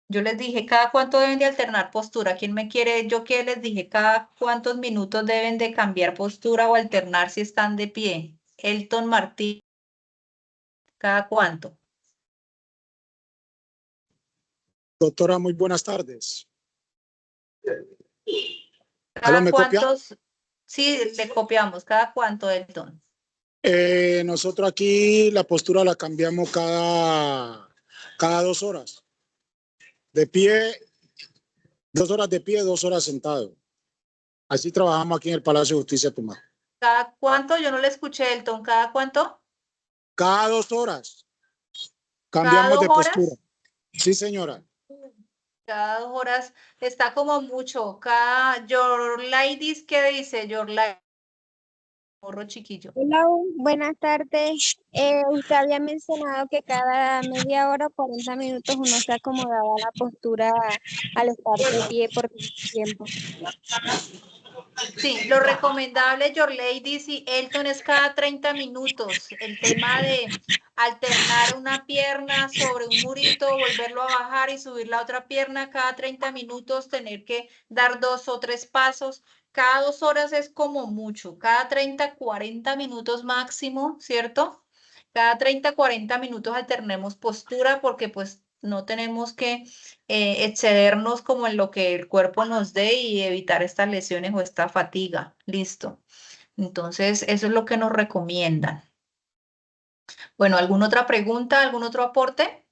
Yo les dije, cada cuánto deben de alternar postura. ¿Quién me quiere? Yo que les dije, cada cuántos minutos deben de cambiar postura o alternar si están de pie. Elton Martín, ¿cada cuánto? Doctora, muy buenas tardes. ¿Cada ¿Me copia? cuántos? Sí, le copiamos. ¿Cada cuánto, Elton? Nosotros aquí la postura la cambiamos cada 2 horas. De pie, 2 horas de pie, 2 horas sentado. Así trabajamos aquí en el Palacio de Justicia de Tumaco. ¿Cada cuánto? Yo no le escuché, Elton. ¿Cada cuánto? Cada 2 horas ¿Cada cambiamos 2 de postura. horas? Sí, señora. Cada 2 horas está como mucho. Cada, your ladies, ¿qué dice? Your ladies, morro chiquillo. Hola, buenas tardes. Usted había mencionado que cada media hora o 40 minutos uno se acomodaba la postura al estar de pie por tiempo. Sí, lo recomendable, Your Ladies y Elton, es cada 30 minutos. El tema de alternar una pierna sobre un murito, volverlo a bajar y subir la otra pierna cada 30 minutos, tener que dar 2 o 3 pasos. Cada 2 horas es como mucho, cada 30, 40 minutos máximo, ¿cierto? Cada 30, 40 minutos alternemos postura porque pues no tenemos que excedernos como en lo que el cuerpo nos dé y evitar estas lesiones o esta fatiga. Listo. Entonces, eso es lo que nos recomiendan. Bueno, ¿alguna otra pregunta? ¿Algún otro aporte?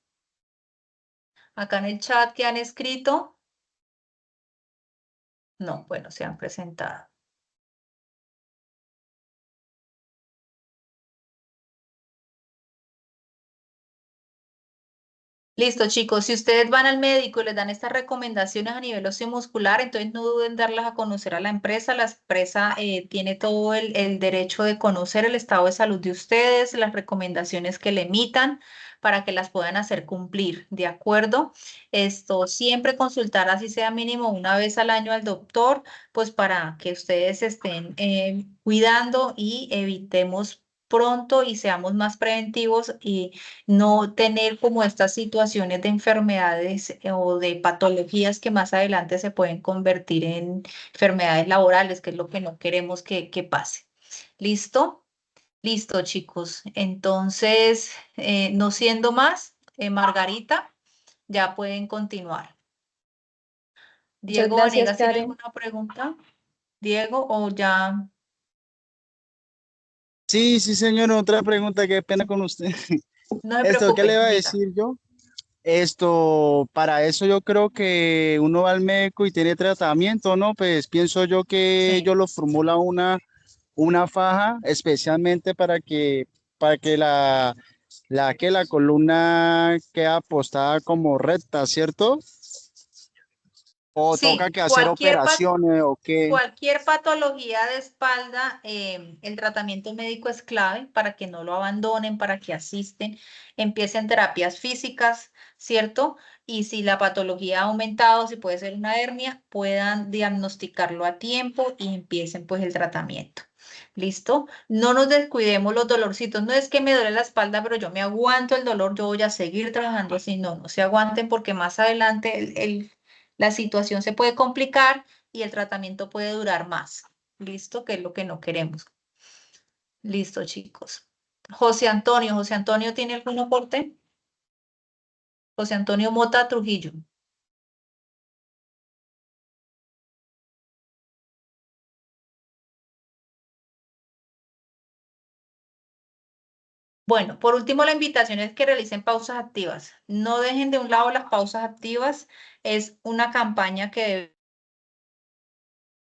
Acá en el chat que han escrito. No, bueno, se han presentado. Listo, chicos. Si ustedes van al médico y les dan estas recomendaciones a nivel osteomuscular, entonces no duden en darlas a conocer a la empresa. La empresa tiene todo el derecho de conocer el estado de salud de ustedes, las recomendaciones que le emitan para que las puedan hacer cumplir, ¿de acuerdo? Esto siempre consultar, así sea mínimo una vez al año al doctor, pues para que ustedes estén cuidando y evitemos pronto y seamos más preventivos y no tener como estas situaciones de enfermedades o de patologías que más adelante se pueden convertir en enfermedades laborales, que es lo que no queremos que pase. ¿Listo? Listo, chicos. Entonces, no siendo más, Margarita, ya pueden continuar. Muchas Diego gracias, Vanegas, ¿tiene Karen. alguna pregunta? Diego, o ya. Sí, sí, señor, otra pregunta, qué pena con usted. No se Esto, ¿qué le preocupe, iba a diga. decir yo? Esto, para eso yo creo que uno va al médico y tiene tratamiento, ¿no? Pues pienso yo que Sí. ellos lo formula una faja especialmente para que la columna quede apostada como recta, ¿cierto? O toca Sí, que hacer operaciones o qué. cualquier patología de espalda, el tratamiento médico es clave para que no lo abandonen, para que asisten, empiecen terapias físicas, ¿cierto? Y si la patología ha aumentado, si puede ser una hernia, puedan diagnosticarlo a tiempo y empiecen pues el tratamiento. ¿Listo? No nos descuidemos los dolorcitos. No es que me duele la espalda, pero yo me aguanto el dolor, yo voy a seguir trabajando así. No, no se aguanten porque más adelante la situación se puede complicar y el tratamiento puede durar más. ¿Listo? Que es lo que no queremos. Listo, chicos. José Antonio, ¿tiene algún aporte? José Antonio Mota Trujillo. Bueno, por último, la invitación es que realicen pausas activas. No dejen de un lado las pausas activas. Es una campaña que debe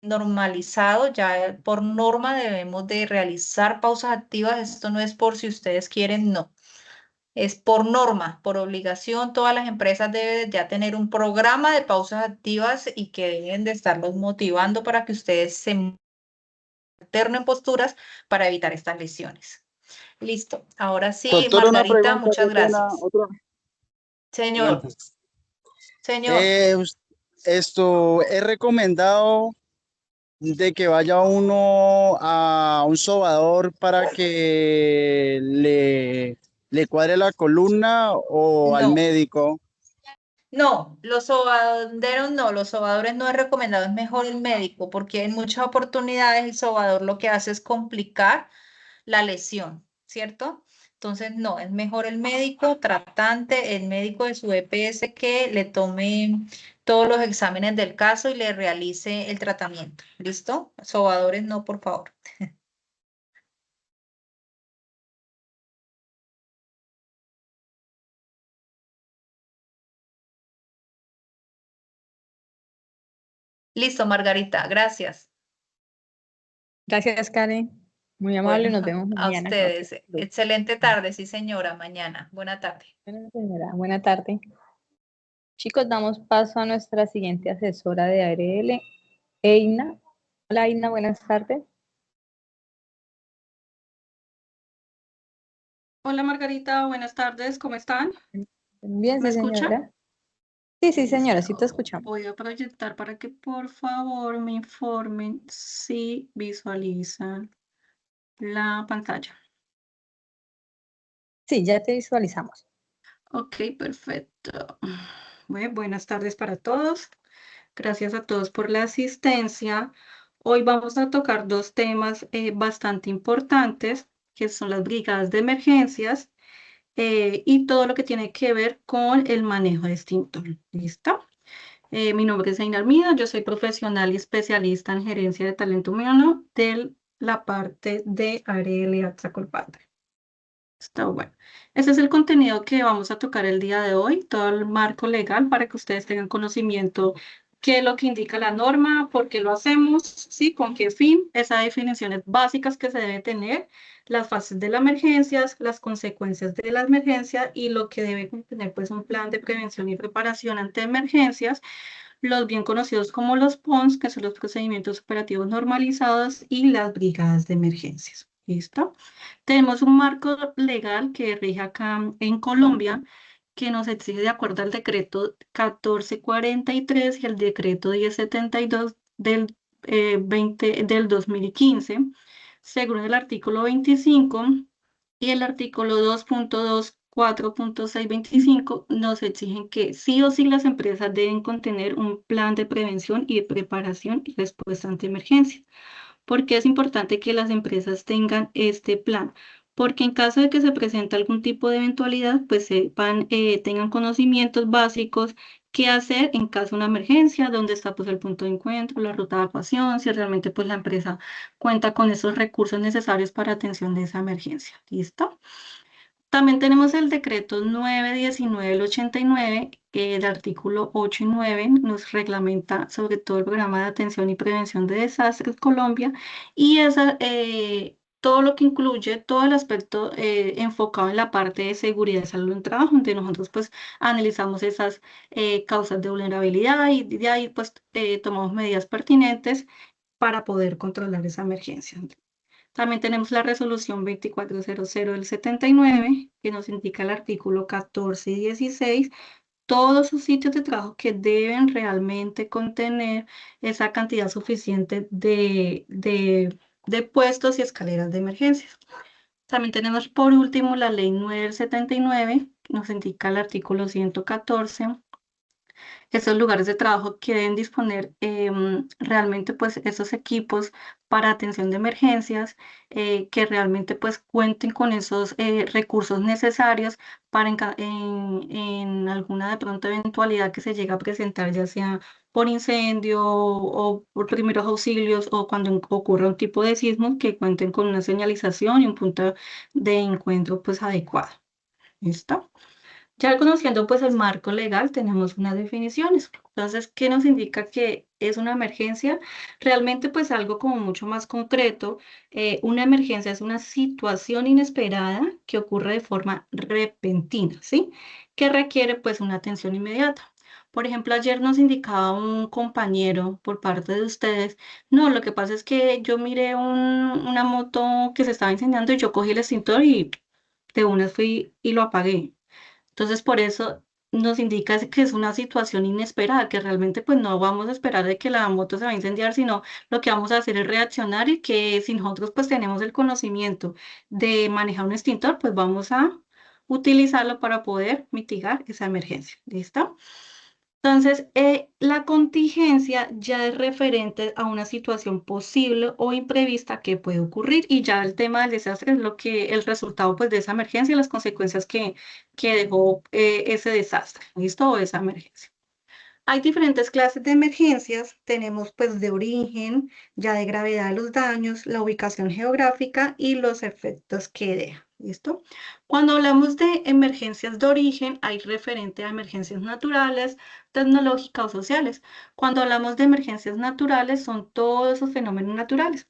normalizado, ya por norma debemos de realizar pausas activas. Esto no es por si ustedes quieren, no. Es por norma, por obligación, todas las empresas deben ya tener un programa de pausas activas y que deben de estarlos motivando para que ustedes se alternen posturas para evitar estas lesiones. Listo. Ahora sí, Doctor, una Margarita, pregunta, qué muchas pena, gracias. otra Señor, pregunta. señor. Esto es recomendado de que vaya uno a un sobador para que le cuadre la columna o al No. médico? No, los sobaderos no, los sobadores no es recomendado, es mejor el médico, porque en muchas oportunidades el sobador lo que hace es complicar la lesión, ¿cierto? Entonces, no, es mejor el médico tratante, el médico de su EPS que le tome todos los exámenes del caso y le realice el tratamiento. ¿Listo? Sobadores no, por favor. Listo, Margarita, gracias. Gracias, Karen. Muy amable, Bueno, nos vemos a mañana. ustedes. Excelente tarde, sí, señora. Mañana. Buena tarde. Bueno, señora, buena tarde. Chicos, damos paso a nuestra siguiente asesora de ARL, Eina. Hola, Eina, buenas tardes. Hola Margarita, buenas tardes, ¿cómo están? Bien, ¿Me sí, escuchan? señora. Sí, señora, sí te Listo. escuchamos. Voy a proyectar para que por favor me informen si visualizan la pantalla. Sí, ya te visualizamos. Ok, perfecto. Buenas tardes para todos. Gracias a todos por la asistencia. Hoy vamos a tocar dos temas bastante importantes, que son las brigadas de emergencias y todo lo que tiene que ver con el manejo de extintor. ¿Listo? Mi nombre es Eina Armida, yo soy profesional y especialista en gerencia de talento humano de la parte de ARL AXA Colpatria. Está bueno. Ese es el contenido que vamos a tocar el día de hoy, todo el marco legal para que ustedes tengan conocimiento qué es lo que indica la norma, por qué lo hacemos, sí, con qué fin, esas definiciones básicas que se debe tener, las fases de las emergencias, las consecuencias de la emergencia y lo que debe contener pues un plan de prevención y preparación ante emergencias, los bien conocidos como los PONS, que son los procedimientos operativos normalizados, y las brigadas de emergencias. ¿Listo? Tenemos un marco legal que rige acá en Colombia, que nos exige de acuerdo al decreto 1443 y el decreto 1072 del 2015, según el artículo 25 y el artículo 2.24.625 nos exigen que sí o sí las empresas deben contener un plan de prevención y de preparación y respuesta ante emergencia. ¿Por qué es importante que las empresas tengan este plan? Porque en caso de que se presente algún tipo de eventualidad, pues sepan, tengan conocimientos básicos qué hacer en caso de una emergencia, dónde está pues el punto de encuentro, la ruta de evacuación, si realmente pues la empresa cuenta con esos recursos necesarios para atención de esa emergencia. ¿Listo? También tenemos el decreto 919 del 89, que el artículo 8 y 9 nos reglamenta sobre todo el programa de atención y prevención de desastres Colombia y todo lo que incluye todo el aspecto enfocado en la parte de seguridad y salud en trabajo, donde nosotros pues analizamos esas causas de vulnerabilidad y de ahí pues tomamos medidas pertinentes para poder controlar esa emergencia. También tenemos la resolución 2400 del 79, que nos indica el artículo 14 y 16, todos sus sitios de trabajo que deben realmente contener esa cantidad suficiente de puestos y escaleras de emergencia. También tenemos por último la ley 9 del 79, que nos indica el artículo 114, esos lugares de trabajo que deben disponer realmente pues esos equipos para atención de emergencias, que realmente pues cuenten con esos recursos necesarios para en alguna de pronto eventualidad que se llegue a presentar, ya sea por incendio o por primeros auxilios o cuando ocurra un tipo de sismo, que cuenten con una señalización y un punto de encuentro pues adecuado. ¿Listo? Ya conociendo pues el marco legal, tenemos unas definiciones. Entonces, ¿qué nos indica que es una emergencia? Realmente pues algo como mucho más concreto. Una emergencia es una situación inesperada que ocurre de forma repentina, ¿sí? Que requiere pues una atención inmediata. Por ejemplo, ayer nos indicaba un compañero por parte de ustedes, no, lo que pasa es que yo miré una moto que se estaba incendiando y yo cogí el extintor y de una fui y lo apagué. Entonces, por eso nos indica que es una situación inesperada, que realmente pues no vamos a esperar de que la moto se va a incendiar, sino lo que vamos a hacer es reaccionar y que si nosotros pues tenemos el conocimiento de manejar un extintor, pues vamos a utilizarlo para poder mitigar esa emergencia. ¿Listo? Entonces, la contingencia ya es referente a una situación posible o imprevista que puede ocurrir y ya el tema del desastre es lo que el resultado pues de esa emergencia y las consecuencias que dejó ese desastre, ¿listo? O esa emergencia. Hay diferentes clases de emergencias, tenemos pues de origen, ya de gravedad de los daños, la ubicación geográfica y los efectos que deja, ¿listo? Cuando hablamos de emergencias de origen, hay referente a emergencias naturales, tecnológicas o sociales. Cuando hablamos de emergencias naturales, son todos esos fenómenos naturales.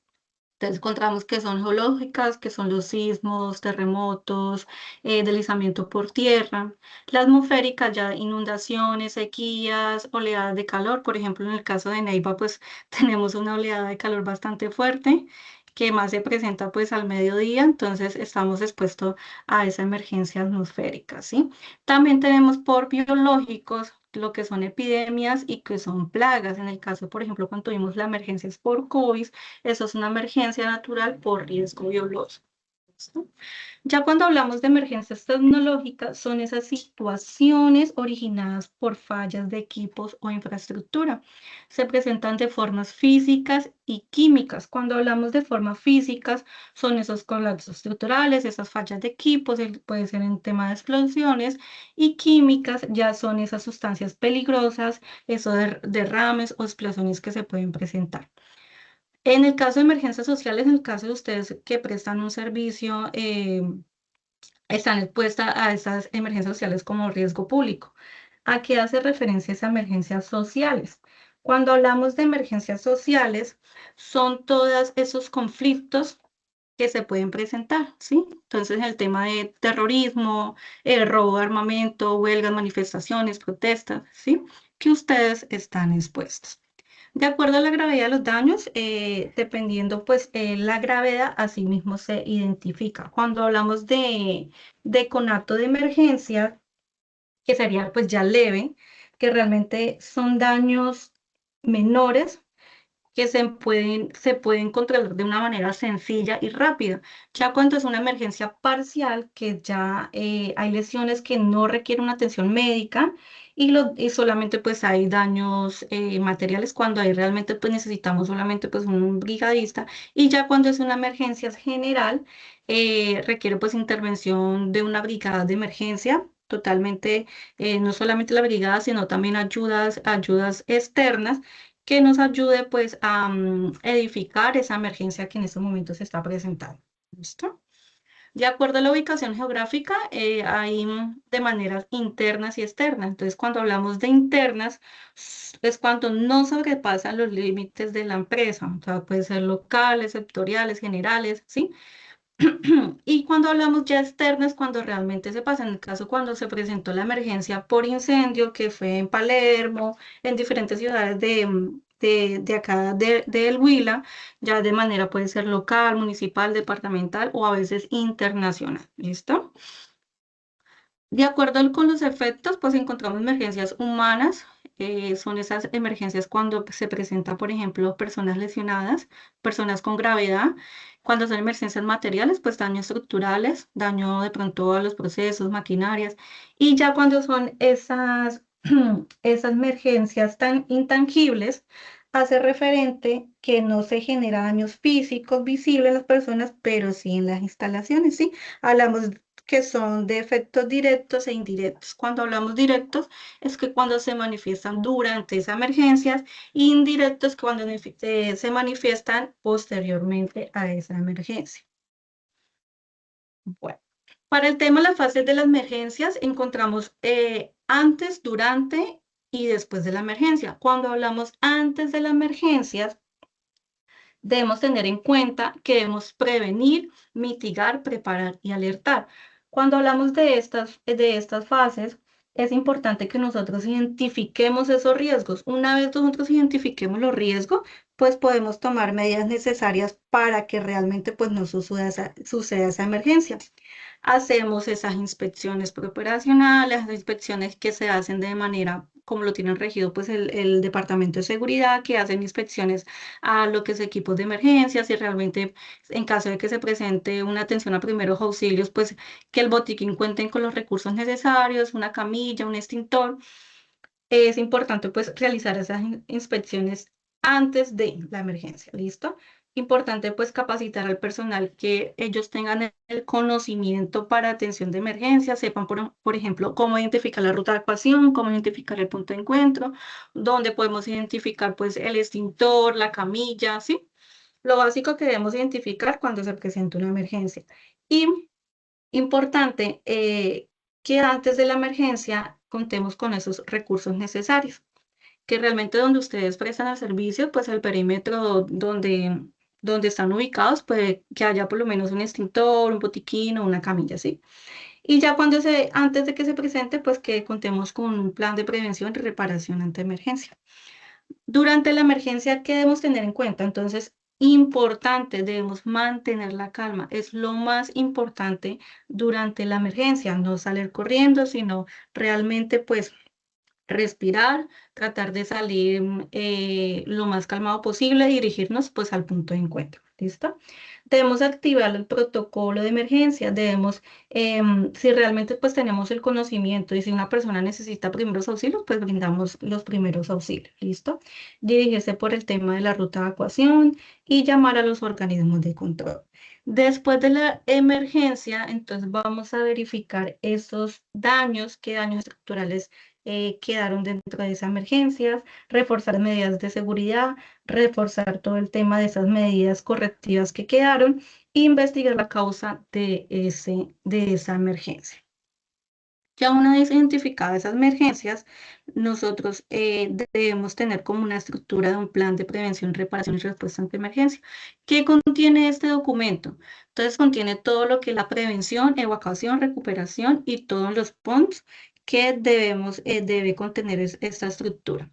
Entonces encontramos que son geológicas, que son los sismos, terremotos, deslizamiento por tierra. Las atmosféricas, ya inundaciones, sequías, oleadas de calor. Por ejemplo, en el caso de Neiva, pues tenemos una oleada de calor bastante fuerte que más se presenta pues al mediodía, entonces estamos expuestos a esa emergencia atmosférica, ¿sí? También tenemos por biológicos lo que son epidemias y que son plagas. En el caso, por ejemplo, cuando tuvimos la emergencia por COVID, eso es una emergencia natural por riesgo biológico. ¿Listo? Ya cuando hablamos de emergencias tecnológicas, son esas situaciones originadas por fallas de equipos o infraestructura. Se presentan de formas físicas y químicas. Cuando hablamos de formas físicas, son esos colapsos estructurales, esas fallas de equipos, puede ser en tema de explosiones, y químicas ya son esas sustancias peligrosas, esos derrames o explosiones que se pueden presentar. En el caso de emergencias sociales, en el caso de ustedes que prestan un servicio, están expuestas a esas emergencias sociales como riesgo público. ¿A qué hace referencia esas emergencias sociales? Cuando hablamos de emergencias sociales, son todos esos conflictos que se pueden presentar, ¿sí? Entonces, el tema de terrorismo, el robo de armamento, huelgas, manifestaciones, protestas, ¿sí? Que ustedes están expuestos. De acuerdo a la gravedad de los daños, dependiendo pues la gravedad, así mismo se identifica. Cuando hablamos de conato de emergencia, que sería pues ya leve, que realmente son daños menores que se pueden controlar de una manera sencilla y rápida. Ya cuando es una emergencia parcial, que ya hay lesiones que no requieren una atención médica y solamente pues hay daños materiales cuando ahí realmente pues necesitamos solamente pues un brigadista y ya cuando es una emergencia general requiere pues intervención de una brigada de emergencia. Totalmente, no solamente la brigada, sino también ayudas externas que nos ayude pues a edificar esa emergencia que en estos momentos se está presentando. ¿Listo? De acuerdo a la ubicación geográfica, hay de maneras internas y externas. Entonces, cuando hablamos de internas, es cuando no sobrepasan los límites de la empresa. O sea, puede ser locales, sectoriales, generales, ¿sí? Y cuando hablamos ya externas, cuando realmente se pasa, en el caso cuando se presentó la emergencia por incendio, que fue en Palermo, en diferentes ciudades de acá del Huila, ya de manera puede ser local, municipal, departamental o a veces internacional. ¿Listo? De acuerdo con los efectos, pues encontramos emergencias humanas. Son esas emergencias cuando se presentan, por ejemplo, personas lesionadas, personas con gravedad. Cuando son emergencias materiales, pues daños estructurales, daño de pronto a los procesos, maquinarias. Y ya cuando son esas emergencias tan intangibles, hace referente que no se genera daños físicos visibles en las personas, pero sí en las instalaciones, ¿sí? Hablamos que son de efectos directos e indirectos. Cuando hablamos directos, es que cuando se manifiestan durante esa emergencia, indirectos cuando se manifiestan posteriormente a esa emergencia. Bueno, para el tema de las fases de las emergencias, encontramos antes, durante y después de la emergencia. Cuando hablamos antes de la emergencia, debemos tener en cuenta que debemos prevenir, mitigar, preparar y alertar. Cuando hablamos de estas fases, es importante que nosotros identifiquemos esos riesgos. Una vez nosotros identifiquemos los riesgos, pues podemos tomar medidas necesarias para que realmente pues, no suceda esa emergencia. hacemos esas inspecciones preoperacionales, las inspecciones que se hacen de manera como lo tienen regido pues el Departamento de Seguridad, que hacen inspecciones a lo que es equipos de emergencia, si realmente en caso de que se presente una atención a primeros auxilios, pues que el botiquín cuenten con los recursos necesarios, una camilla, un extintor. Es importante pues realizar esas inspecciones antes de la emergencia, ¿listo? Importante pues capacitar al personal, que ellos tengan el conocimiento para atención de emergencia, sepan por ejemplo cómo identificar la ruta de evacuación, cómo identificar el punto de encuentro, dónde podemos identificar pues el extintor, la camilla, ¿sí? Lo básico que debemos identificar cuando se presenta una emergencia. Y importante que antes de la emergencia contemos con esos recursos necesarios, que realmente donde ustedes prestan el servicio, pues el perímetro donde están ubicados, puede que haya por lo menos un extintor, un botiquín o una camilla, ¿sí? Y ya antes de que se presente, pues que contemos con un plan de prevención y reparación ante emergencia. Durante la emergencia, ¿qué debemos tener en cuenta? Entonces, importante, debemos mantener la calma. Es lo más importante durante la emergencia, no salir corriendo, sino realmente, pues, respirar, tratar de salir lo más calmado posible, dirigirnos, pues, al punto de encuentro. ¿Listo? Debemos activar el protocolo de emergencia, si realmente pues tenemos el conocimiento y si una persona necesita primeros auxilios, pues brindamos los primeros auxilios, ¿listo? Dirigirse por el tema de la ruta de evacuación y llamar a los organismos de control. Después de la emergencia, entonces vamos a verificar esos daños, qué daños estructurales quedaron dentro de esa emergencia, reforzar medidas de seguridad, reforzar todo el tema de esas medidas correctivas que quedaron e investigar la causa de esa emergencia. Ya una vez identificadas esas emergencias, nosotros debemos tener como una estructura de un plan de prevención, reparación y respuesta ante emergencia. ¿Qué contiene este documento? Entonces contiene todo lo que es la prevención, evacuación, recuperación y todos los puntos que debe contener esta estructura.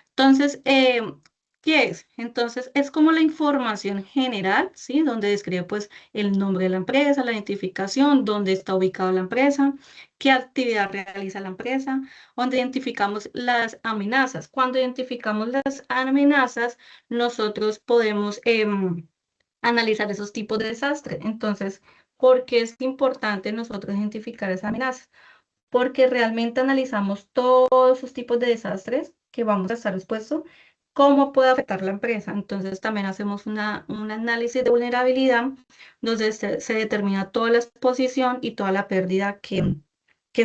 Entonces, ¿qué es? Entonces, es como la información general, ¿sí? Donde describe, pues, el nombre de la empresa, la identificación, dónde está ubicada la empresa, qué actividad realiza la empresa, donde identificamos las amenazas. Cuando identificamos las amenazas, nosotros podemos analizar esos tipos de desastres. Entonces, ¿por qué es importante nosotros identificar esas amenazas? Porque realmente analizamos todos esos tipos de desastres que vamos a estar expuestos, cómo puede afectar la empresa. Entonces también hacemos un análisis de vulnerabilidad, donde se determina toda la exposición y toda la pérdida que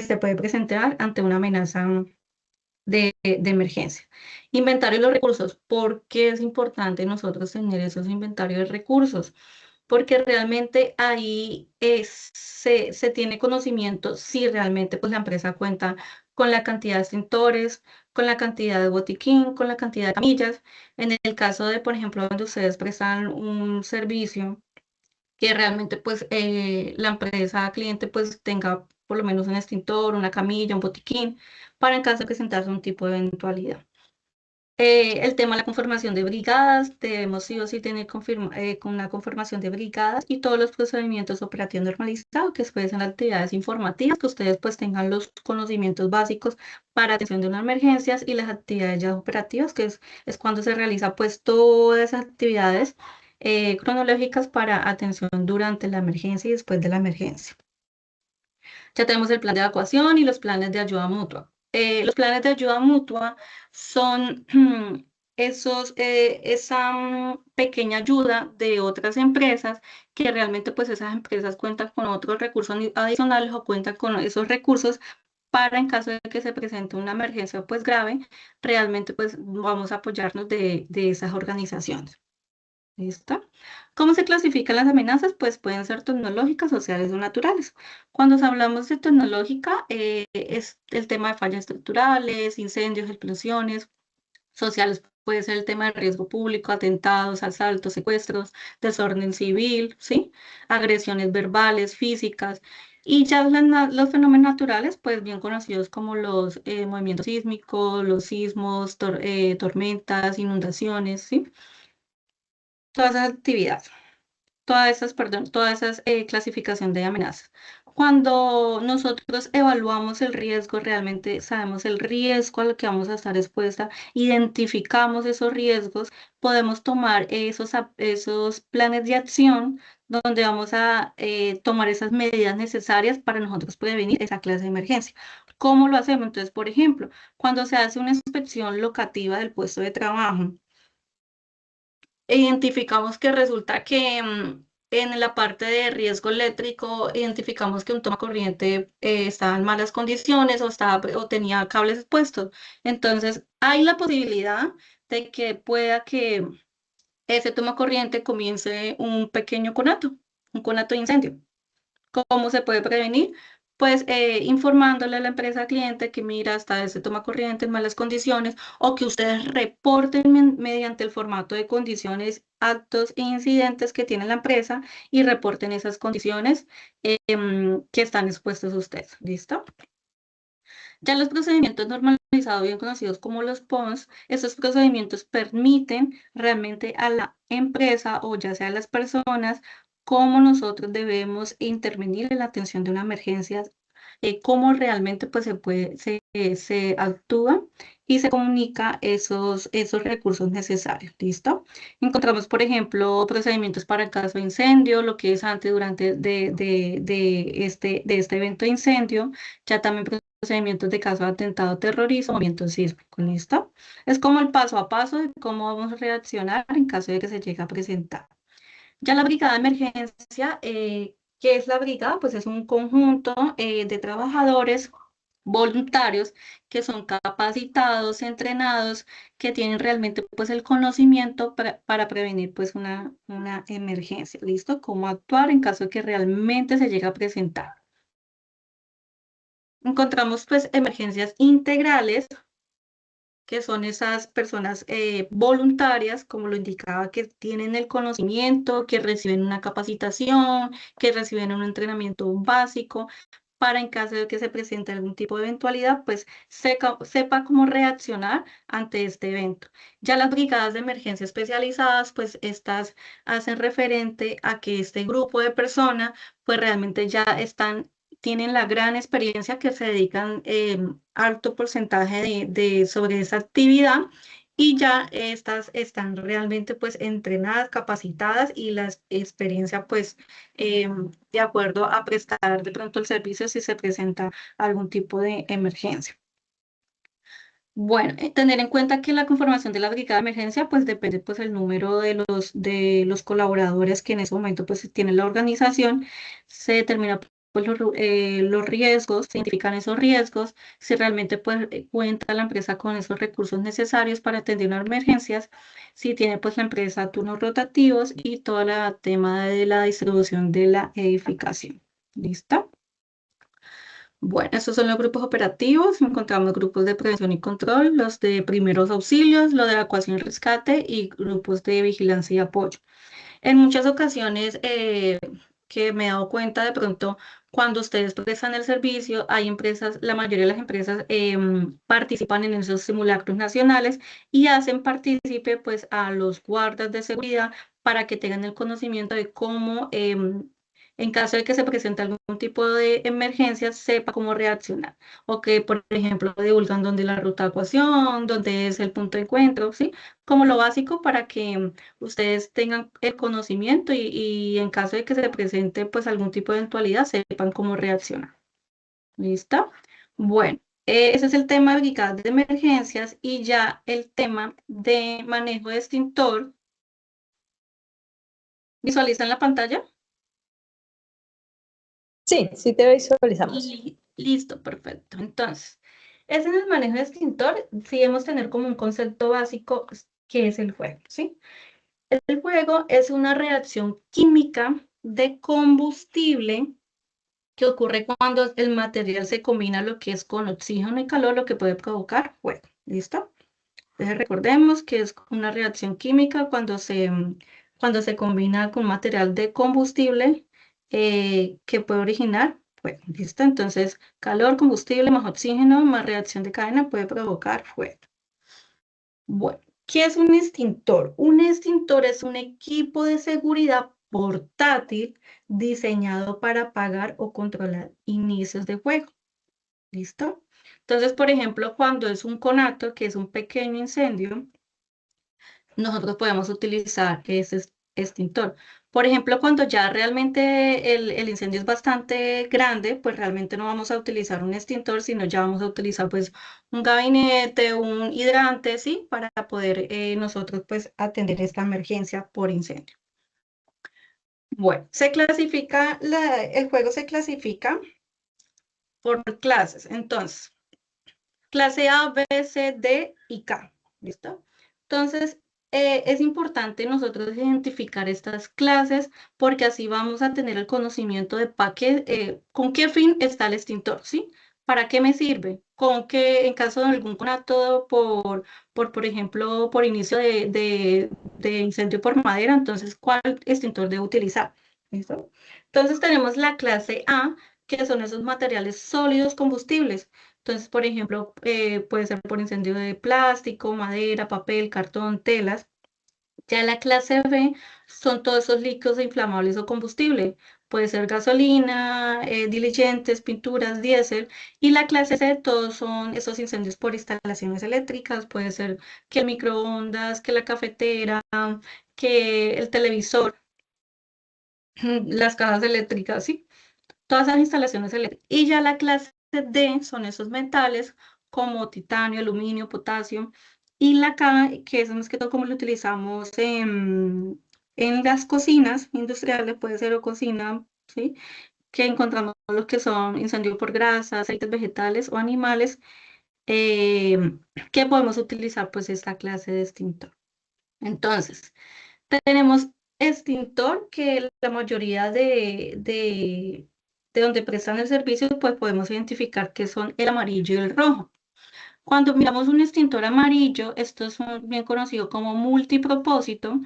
se puede presentar ante una amenaza de emergencia. Inventario de los recursos. ¿Por qué es importante nosotros tener esos inventarios de recursos? Porque realmente ahí se tiene conocimiento si realmente pues, la empresa cuenta con la cantidad de extintores, con la cantidad de botiquín, con la cantidad de camillas. En el caso de, por ejemplo, cuando ustedes prestan un servicio que realmente pues la empresa cliente pues tenga por lo menos un extintor, una camilla, un botiquín, para en caso de presentarse un tipo de eventualidad. El tema de la conformación de brigadas, debemos sí o sí tener con una conformación de brigadas y todos los procedimientos operativos normalizados, que después son actividades informativas, que ustedes pues tengan los conocimientos básicos para atención de unas emergencias, y las actividades ya operativas, que es cuando se realiza pues todas esas actividades cronológicas para atención durante la emergencia y después de la emergencia. Ya tenemos el plan de evacuación y los planes de ayuda mutua. Los planes de ayuda mutua son esa pequeña ayuda de otras empresas, que realmente pues esas empresas cuentan con otros recursos adicionales o cuentan con esos recursos para en caso de que se presente una emergencia pues grave, realmente pues vamos a apoyarnos de esas organizaciones. ¿Listo? ¿Cómo se clasifican las amenazas? Pues pueden ser tecnológicas, sociales o naturales. Cuando hablamos de tecnológica, es el tema de fallas estructurales, incendios, explosiones. Sociales puede ser el tema de riesgo público, atentados, asaltos, secuestros, desorden civil, ¿sí? Agresiones verbales, físicas. Y ya los fenómenos naturales, pues bien conocidos como los movimientos sísmicos, los sismos, tormentas, inundaciones, ¿sí? Todas esas actividades, toda esa clasificación de amenazas. Cuando nosotros evaluamos el riesgo, realmente sabemos el riesgo al que vamos a estar expuesta, identificamos esos riesgos, podemos tomar esos planes de acción donde vamos a tomar esas medidas necesarias para nosotros prevenir esa clase de emergencia. ¿Cómo lo hacemos? Entonces, por ejemplo, cuando se hace una inspección locativa del puesto de trabajo, identificamos que resulta que en la parte de riesgo eléctrico, identificamos que un toma corriente estaba en malas condiciones o tenía cables expuestos. Entonces, hay la posibilidad de que pueda que ese toma corriente comience un conato de incendio. ¿Cómo se puede prevenir? Pues informándole a la empresa cliente que mira, está ese toma corriente en malas condiciones, o que ustedes reporten mediante el formato de condiciones, actos e incidentes que tiene la empresa y reporten esas condiciones que están expuestos a ustedes. ¿Listo? Ya los procedimientos normalizados, bien conocidos como los PONS, estos procedimientos permiten realmente a la empresa o ya sea a las personas cómo nosotros debemos intervenir en la atención de una emergencia, cómo realmente pues, se actúa y se comunica esos recursos necesarios. ¿Listo? Encontramos, por ejemplo, procedimientos para el caso de incendio, lo que es antes, durante de este evento de incendio, ya también procedimientos de caso de atentado terrorista, movimiento sísmico. ¿Listo? Es como el paso a paso de cómo vamos a reaccionar en caso de que se llegue a presentar. Ya la brigada de emergencia, ¿qué es la brigada? Pues es un conjunto de trabajadores voluntarios que son capacitados, entrenados, que tienen realmente pues el conocimiento para prevenir pues una emergencia. ¿Listo? Cómo actuar en caso de que realmente se llegue a presentar. Encontramos pues emergencias integrales, que son esas personas voluntarias, como lo indicaba, que tienen el conocimiento, que reciben una capacitación, que reciben un entrenamiento básico, para en caso de que se presente algún tipo de eventualidad, pues sepa cómo reaccionar ante este evento. Ya las brigadas de emergencia especializadas, pues estas hacen referente a que este grupo de personas, pues realmente ya tienen la gran experiencia, que se dedican alto porcentaje sobre esa actividad, y ya estas están realmente pues entrenadas, capacitadas, y la experiencia pues de acuerdo a prestar de pronto el servicio si se presenta algún tipo de emergencia. Bueno, tener en cuenta que la conformación de la brigada de emergencia pues depende pues el número de los colaboradores que en ese momento pues tiene la organización. Se determina pues los riesgos, se identifican esos riesgos, si realmente pues cuenta la empresa con esos recursos necesarios para atender unas emergencias, si tiene pues la empresa turnos rotativos y todo el tema de la distribución de la edificación. ¿Listo? Bueno, estos son los grupos operativos. Encontramos grupos de prevención y control, los de primeros auxilios, los de evacuación y rescate, y grupos de vigilancia y apoyo. En muchas ocasiones que me he dado cuenta, de pronto cuando ustedes prestan el servicio, hay empresas, la mayoría de las empresas participan en esos simulacros nacionales y hacen partícipe pues a los guardas de seguridad, para que tengan el conocimiento de cómo en caso de que se presente algún tipo de emergencia, sepa cómo reaccionar. O que, por ejemplo, divulgan dónde es la ruta de evacuación, dónde es el punto de encuentro, ¿sí? Como lo básico para que ustedes tengan el conocimiento y en caso de que se presente pues algún tipo de eventualidad, sepan cómo reaccionar. ¿Listo? Bueno, ese es el tema de brigadas de emergencias, y ya el tema de manejo de extintor. ¿Visualizan la pantalla? Sí, sí te visualizamos. Listo, perfecto. Entonces, en el manejo de extintor, sí debemos tener como un concepto básico, que es el fuego, ¿sí? El fuego es una reacción química de combustible que ocurre cuando el material se combina lo que es con oxígeno y calor, lo que puede provocar fuego. ¿Listo? Entonces recordemos que es una reacción química cuando se combina con material de combustible que puede originar fuego. ¿Listo? Entonces, calor, combustible más oxígeno más reacción de cadena puede provocar fuego. Bueno, ¿qué es un extintor? Un extintor es un equipo de seguridad portátil diseñado para apagar o controlar inicios de fuego. ¿Listo? Entonces, por ejemplo, cuando es un conato, que es un pequeño incendio, nosotros podemos utilizar ese extintor. Por ejemplo, cuando ya realmente el incendio es bastante grande, pues realmente no vamos a utilizar un extintor, sino ya vamos a utilizar pues un gabinete, un hidrante, ¿sí? Para poder nosotros pues atender esta emergencia por incendio. Bueno, el juego se clasifica por clases. Entonces, clase A, B, C, D y K. ¿Listo? Entonces, es importante nosotros identificar estas clases porque así vamos a tener el conocimiento de con qué fin está el extintor, ¿sí? ¿Para qué me sirve? Con qué, en caso de algún conato por ejemplo, por inicio de incendio por madera, entonces, ¿cuál extintor debo utilizar? ¿Listo? Entonces, tenemos la clase A, que son esos materiales sólidos combustibles. Entonces, por ejemplo, puede ser por incendio de plástico, madera, papel, cartón, telas. Ya la clase B son todos esos líquidos inflamables o combustible. Puede ser gasolina, diligentes, pinturas, diésel. Y la clase C, todos son esos incendios por instalaciones eléctricas. Puede ser que el microondas, que la cafetera, que el televisor, las cajas eléctricas, ¿sí? Todas esas instalaciones eléctricas. Y ya la clase D son esos metales como titanio, aluminio, potasio. Y la K, que es más que todo como lo utilizamos en las cocinas industriales, puede ser o cocina, ¿sí? Que encontramos los que son incendios por grasa, aceites vegetales o animales, que podemos utilizar pues esta clase de extintor. Entonces, tenemos extintor que la mayoría de donde prestan el servicio, pues podemos identificar que son el amarillo y el rojo. Cuando miramos un extintor amarillo, esto es bien conocido como multipropósito,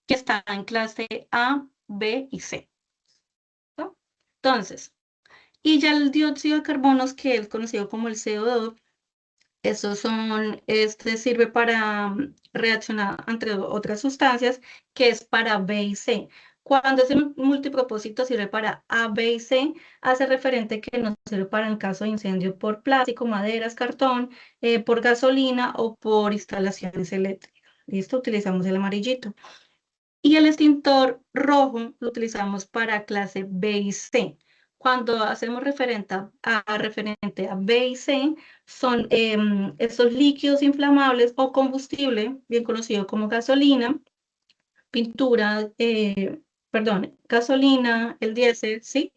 que está en clase A, B y C. ¿No? Entonces, y ya el dióxido de carbono, que es conocido como el CO2, este sirve para reaccionar entre otras sustancias, que es para B y C. Cuando ese multipropósito sirve para A, B y C, hace referente que no sirve para el caso de incendio por plástico, maderas, cartón, por gasolina o por instalaciones eléctricas. ¿Listo? Utilizamos el amarillito. Y el extintor rojo lo utilizamos para clase B y C. Cuando hacemos referente a B y C, son estos líquidos inflamables o combustible, bien conocido como gasolina, pintura, gasolina, el diésel, ¿sí?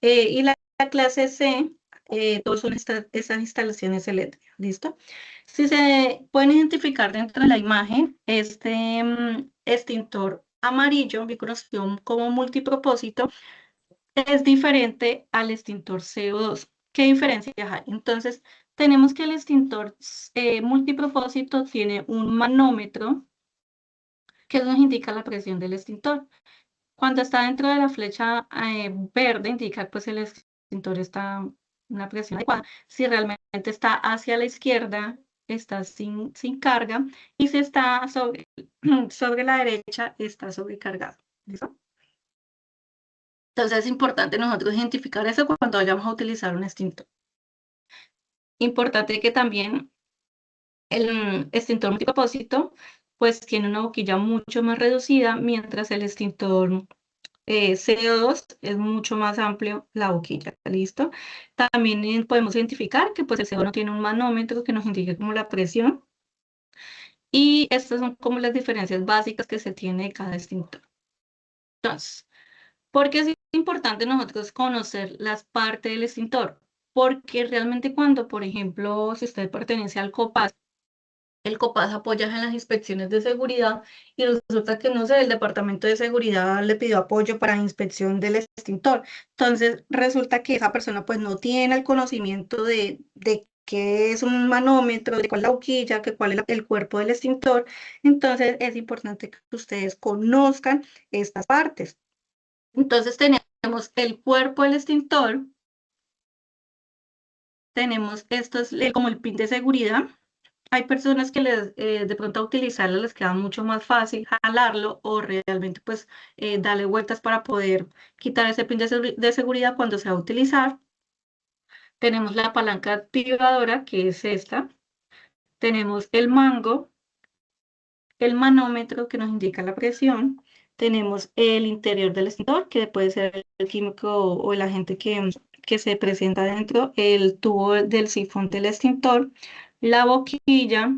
Y la clase C, todos son esas instalaciones eléctricas, ¿listo? Si se pueden identificar dentro de la imagen, este extintor amarillo, bien conocido como multipropósito, es diferente al extintor CO2. ¿Qué diferencia hay? Entonces, tenemos que el extintor multipropósito tiene un manómetro que nos indica la presión del extintor. Cuando está dentro de la flecha verde, indica pues el extintor está en una presión adecuada. Si realmente está hacia la izquierda, está sin carga. Y si está sobre la derecha, está sobrecargado. ¿Listo? Entonces es importante nosotros identificar eso cuando vayamos a utilizar un extintor. Importante que también el extintor multipropósito pues tiene una boquilla mucho más reducida, mientras el extintor CO2 es mucho más amplio la boquilla, ¿listo? También podemos identificar que pues el CO2 no tiene un manómetro que nos indique como la presión. Y estas son como las diferencias básicas que se tiene de cada extintor. Entonces, ¿por qué es importante nosotros conocer las partes del extintor? Porque realmente cuando, por ejemplo, si usted pertenece al COPAS, el COPAS apoya en las inspecciones de seguridad y resulta que, no sé, el Departamento de Seguridad le pidió apoyo para inspección del extintor. Entonces, resulta que esa persona pues no tiene el conocimiento de qué es un manómetro, de cuál es la boquilla, que cuál es el cuerpo del extintor. Entonces, es importante que ustedes conozcan estas partes. Entonces, tenemos el cuerpo del extintor, tenemos esto es como el pin de seguridad. hay personas que de pronto a utilizarlo les queda mucho más fácil jalarlo o realmente pues darle vueltas para poder quitar ese pin de seguridad cuando se va a utilizar. Tenemos la palanca activadora, que es esta. Tenemos el mango, el manómetro que nos indica la presión. Tenemos el interior del extintor, que puede ser el químico o el agente que se presenta dentro, el tubo del sifón del extintor, la boquilla,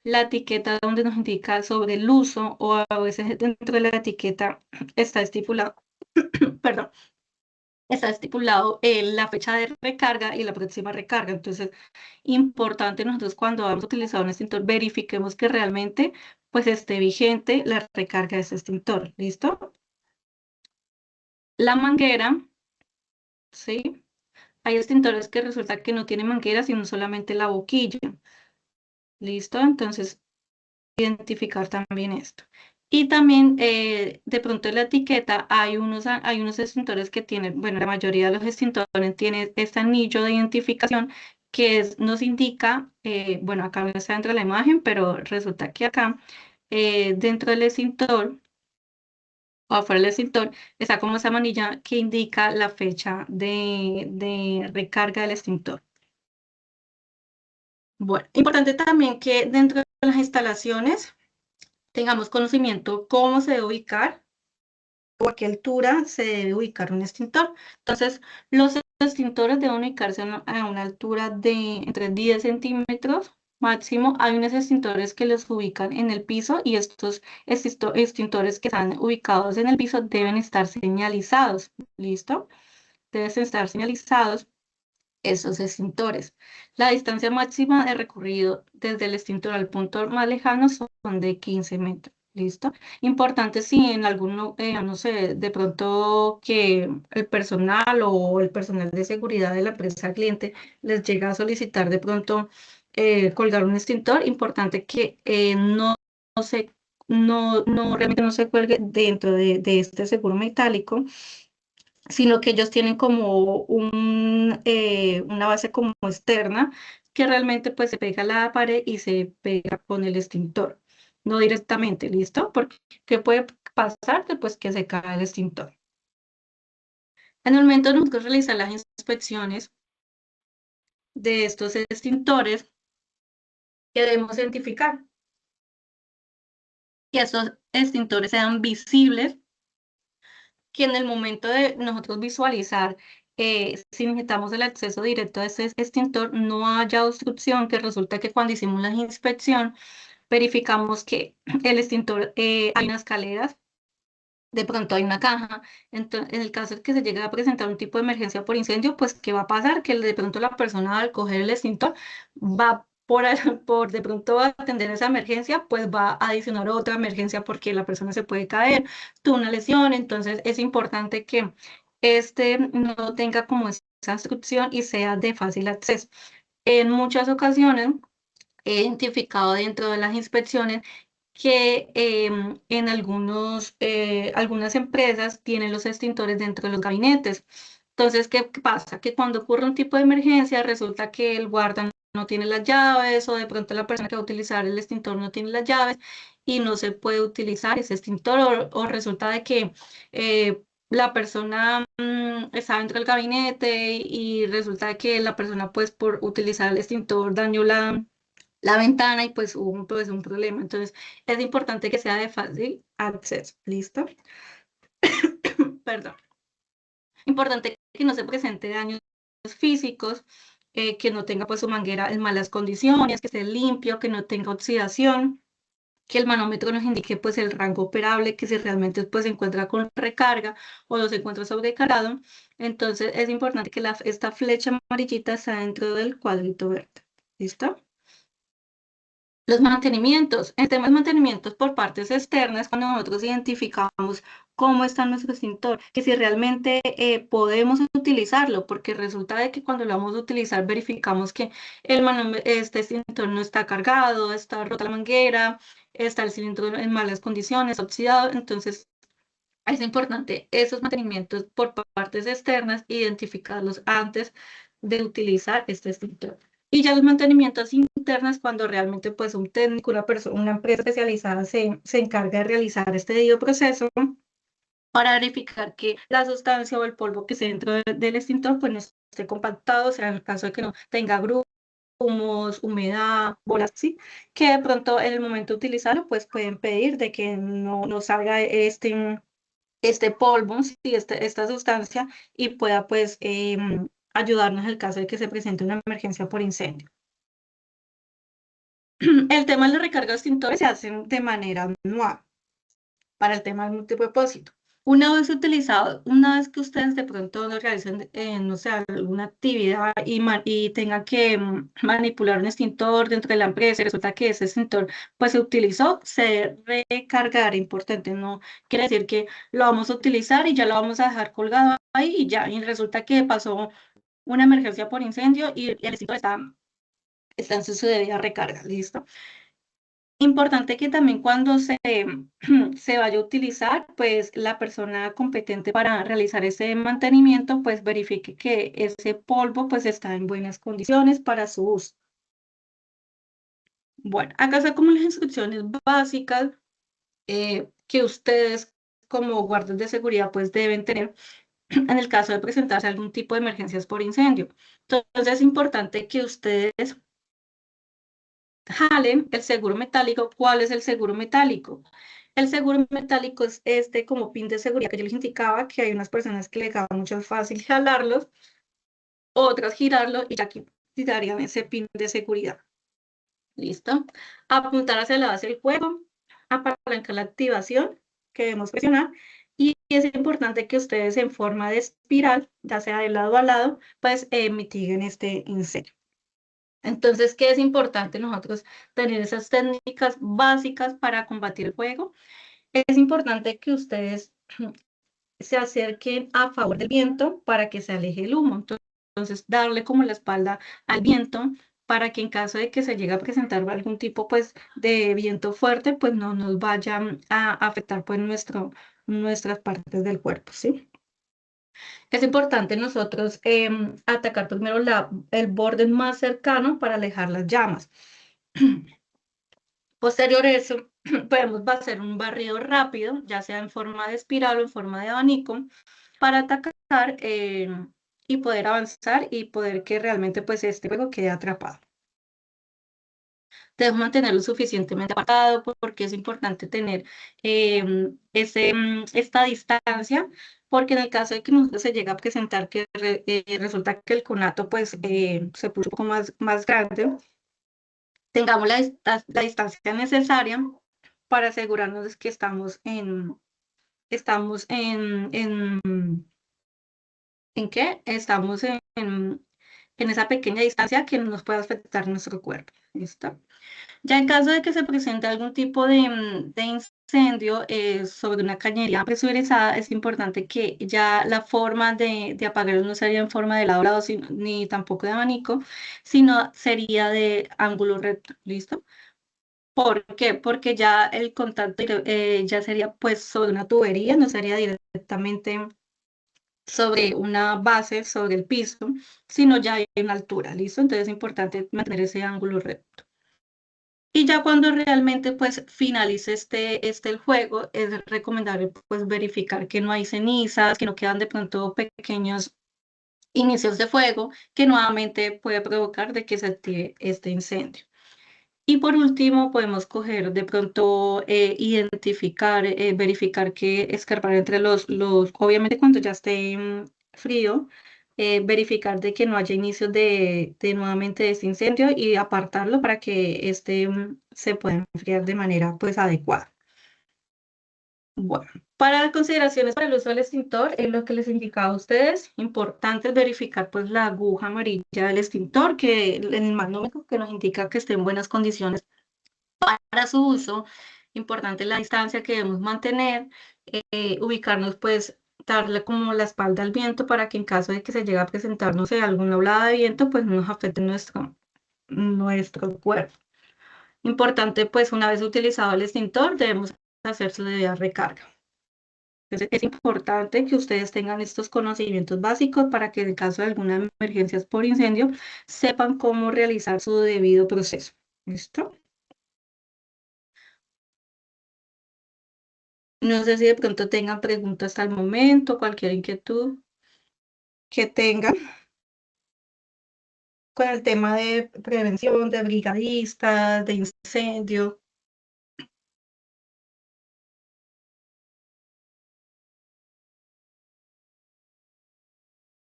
la etiqueta donde nos indica sobre el uso, o a veces dentro de la etiqueta está estipulado, perdón, está estipulado la fecha de recarga y la próxima recarga. Entonces, importante nosotros cuando vamos a utilizar un extintor, verifiquemos que realmente pues esté vigente la recarga de ese extintor. ¿Listo? La manguera, ¿sí? Hay extintores que resulta que no tienen manguera, sino solamente la boquilla. ¿Listo? Entonces, identificar también esto. Y también, de pronto en la etiqueta hay unos extintores que tienen, bueno, la mayoría de los extintores tienen este anillo de identificación que nos indica, bueno, acá no está dentro de la imagen, pero resulta que acá, dentro del extintor, o afuera del extintor, está como esa manilla que indica la fecha de recarga del extintor. Bueno, importante también que dentro de las instalaciones tengamos conocimiento cómo se debe ubicar o a qué altura se debe ubicar un extintor. Entonces, los extintores deben ubicarse a una altura de entre 10 centímetros máximo. Hay unos extintores que los ubican en el piso y estos extintores que están ubicados en el piso deben estar señalizados. ¿Listo? Deben estar señalizados esos extintores. La distancia máxima de recorrido desde el extintor al punto más lejano son de 15 metros. ¿Listo? Importante si en alguno, no sé, de pronto que el personal o el personal de seguridad de la empresa cliente les llega a solicitar de pronto colgar un extintor, importante que realmente no se cuelgue dentro de este seguro metálico, sino que ellos tienen como una base como externa que realmente pues se pega a la pared y se pega con el extintor, no directamente, ¿listo? Porque ¿qué puede pasar? Pues que se cae el extintor. En el momento de nosotros realizar las inspecciones de estos extintores, que debemos identificar que esos extintores sean visibles, que en el momento de nosotros visualizar, si necesitamos el acceso directo a ese extintor, no haya obstrucción, que resulta que cuando hicimos la inspección, verificamos que el extintor, hay unas escaleras, de pronto hay una caja. Entonces, en el caso de que se llegue a presentar un tipo de emergencia por incendio, pues, ¿qué va a pasar? Que de pronto la persona al coger el extintor va por de pronto atender esa emergencia, pues va a adicionar otra emergencia porque la persona se puede caer, tuvo una lesión. Entonces es importante que no tenga como esa instrucción y sea de fácil acceso. En muchas ocasiones he identificado dentro de las inspecciones que en algunas empresas tienen los extintores dentro de los gabinetes. Entonces, ¿qué pasa? Que cuando ocurre un tipo de emergencia, resulta que el guarda no tiene las llaves, o de pronto la persona que va a utilizar el extintor no tiene las llaves y no se puede utilizar ese extintor, o resulta de que la persona está dentro del gabinete y resulta de que la persona, pues, por utilizar el extintor dañó la ventana y pues hubo un problema. Entonces, es importante que sea de fácil acceso. ¿Listo? Perdón. Importante que no se presente daños físicos, que no tenga pues su manguera en malas condiciones, que esté limpio, que no tenga oxidación, que el manómetro nos indique pues el rango operable, que si realmente pues se encuentra con recarga o no se encuentra sobrecargado. Entonces, es importante que esta flecha amarillita está dentro del cuadrito verde. ¿Listo? Los mantenimientos. En temas de mantenimientos por partes externas, cuando nosotros identificamos cómo está nuestro extintor, que si realmente podemos utilizarlo, porque resulta de que cuando lo vamos a utilizar verificamos que este extintor no está cargado, está rota la manguera, está el cilindro en malas condiciones, oxidado. Entonces es importante esos mantenimientos por partes externas, identificarlos antes de utilizar este extintor. Y ya los mantenimientos internos internas cuando realmente pues un técnico, una empresa especializada se encarga de realizar este debido proceso para verificar que la sustancia o el polvo que esté dentro del extintor pues no esté compactado, o sea, en el caso de que no tenga grumos, humedad, bolas, ¿sí? Que de pronto en el momento de utilizarlo pues pueden pedir de que no salga este polvo, ¿sí? Esta sustancia y pueda pues ayudarnos en el caso de que se presente una emergencia por incendio. El tema de la recarga de extintores se hace de manera anual para el tema del multipropósito. Una vez utilizado, una vez que ustedes de pronto lo realicen, no sé, alguna actividad y tengan que manipular un extintor dentro de la empresa y resulta que ese extintor pues se utilizó, se recargará, importante, no quiere decir que lo vamos a utilizar y ya lo vamos a dejar colgado ahí y ya, y resulta que pasó una emergencia por incendio y el extintor está en su debida recarga, ¿listo? Importante que también cuando se vaya a utilizar, pues la persona competente para realizar ese mantenimiento, pues verifique que ese polvo pues está en buenas condiciones para su uso. Bueno, acá son como las instrucciones básicas que ustedes como guardias de seguridad pues deben tener en el caso de presentarse algún tipo de emergencias por incendio. Entonces es importante que ustedes jalen el seguro metálico. ¿Cuál es el seguro metálico? El seguro metálico es este como pin de seguridad que yo les indicaba, que hay unas personas que les da mucho fácil jalarlos, otras girarlo y ya quitarían ese pin de seguridad. ¿Listo? Apuntar hacia la base del juego, apalancar la activación que debemos presionar y es importante que ustedes en forma de espiral, ya sea de lado a lado, pues mitiguen este incendio. Entonces, ¿qué es importante nosotros tener esas técnicas básicas para combatir el fuego? Es importante que ustedes se acerquen a favor del viento para que se aleje el humo. Entonces, darle como la espalda al viento para que en caso de que se llegue a presentar algún tipo pues, de viento fuerte, pues no nos vaya a afectar pues, nuestras partes del cuerpo, ¿sí? Es importante nosotros atacar primero el borde más cercano para alejar las llamas. Posterior a eso, podemos hacer un barrido rápido, ya sea en forma de espiral o en forma de abanico, para atacar y poder avanzar y poder que realmente pues este fuego quede atrapado. Debemos mantenerlo suficientemente apartado porque es importante tener esta distancia, porque en el caso de que nosotros se llegue a presentar que resulta que el conato pues se puso un poco más grande, tengamos la distancia necesaria para asegurarnos de que estamos en qué? Estamos en esa pequeña distancia que no nos pueda afectar nuestro cuerpo. ¿Listo? Ya en caso de que se presente algún tipo de incendio sobre una cañería presurizada, es importante que ya la forma de apagarlo no sería en forma de lado a lado, ni tampoco de abanico, sino sería de ángulo recto, ¿listo? ¿Por qué? Porque ya el contacto ya sería pues sobre una tubería, no sería directamente sobre una base, sobre el piso, sino ya en una altura, ¿listo? Entonces es importante mantener ese ángulo recto. Y ya cuando realmente pues finalice el juego, es recomendable pues verificar que no hay cenizas, que no quedan de pronto pequeños inicios de fuego, que nuevamente puede provocar de que se active este incendio. Y por último, podemos coger de pronto, identificar, verificar que escarbar entre obviamente cuando ya esté frío, verificar de que no haya inicios de nuevamente este incendio y apartarlo para que se pueda enfriar de manera pues adecuada. Bueno, para las consideraciones para el uso del extintor, es lo que les indicaba a ustedes, importante es verificar pues la aguja amarilla del extintor, que en el manómetro que nos indica que esté en buenas condiciones para su uso. Importante la distancia que debemos mantener, ubicarnos pues, darle como la espalda al viento para que en caso de que se llegue a presentar, no sé, alguna olada de viento, pues no nos afecte nuestro cuerpo. Importante pues una vez utilizado el extintor, debemos hacer su debida recarga. Entonces, es importante que ustedes tengan estos conocimientos básicos para que en caso de alguna emergencia por incendio, sepan cómo realizar su debido proceso. ¿Listo? No sé si de pronto tengan preguntas hasta el momento, cualquier inquietud que tengan con el tema de prevención, de brigadistas, de incendio.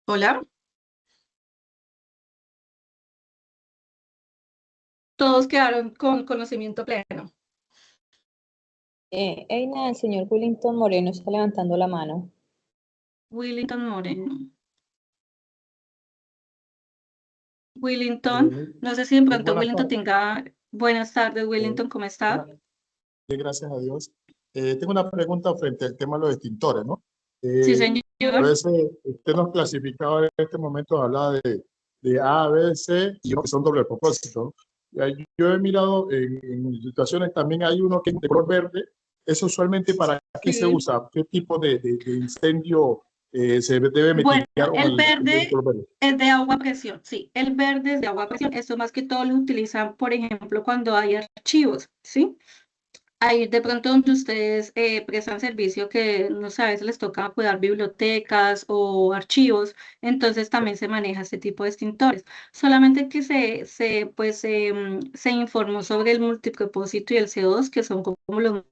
Hola. Todos quedaron con conocimiento pleno. Eina, el señor Willington Moreno está levantando la mano. Willington Moreno. Willington, no sé si de pronto Willington tenga... Buenas tardes, Willington, ¿cómo está? Gracias a Dios. Tengo una pregunta frente al tema de los extintores, ¿no? Sí, señor. A veces usted nos clasificaba en este momento, hablaba de A, B, C y que son doble propósito. Yo he mirado en situaciones también hay uno que es de color verde. ¿Eso usualmente para qué se usa? ¿Qué tipo de incendio se debe mitigar? Bueno, el verde es de agua a presión, sí. El verde es de agua a presión. Esto más que todo lo utilizan, por ejemplo, cuando hay archivos, ¿sí? Ahí de pronto donde ustedes prestan servicio que no sé, a veces les toca cuidar bibliotecas o archivos, entonces también se maneja este tipo de extintores. Solamente que se informó sobre el multipropósito y el CO2, que son como los...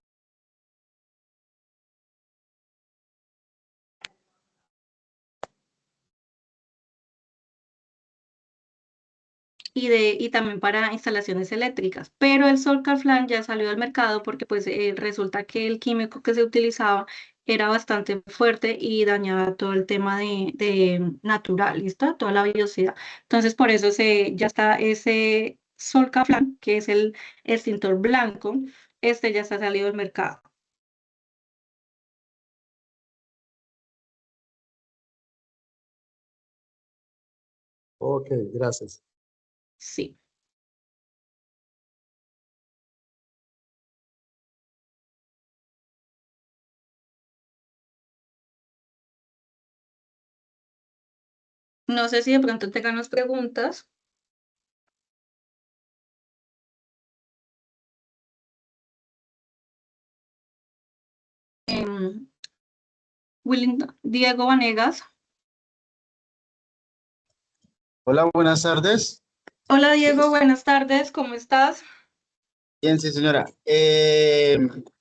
Y también para instalaciones eléctricas. Pero el Solcarflan ya salió al mercado porque pues resulta que el químico que se utilizaba era bastante fuerte y dañaba todo el tema de natural, ¿listo? Toda la biodiversidad. Entonces por eso ya está ese Solcarflan, que es el extintor blanco, ya está salido al mercado. Ok, gracias. Sí. No sé si de pronto tengan las preguntas. Diego Vanegas. Hola, buenas tardes. Hola Diego, buenas tardes, ¿cómo estás? Bien, sí, señora.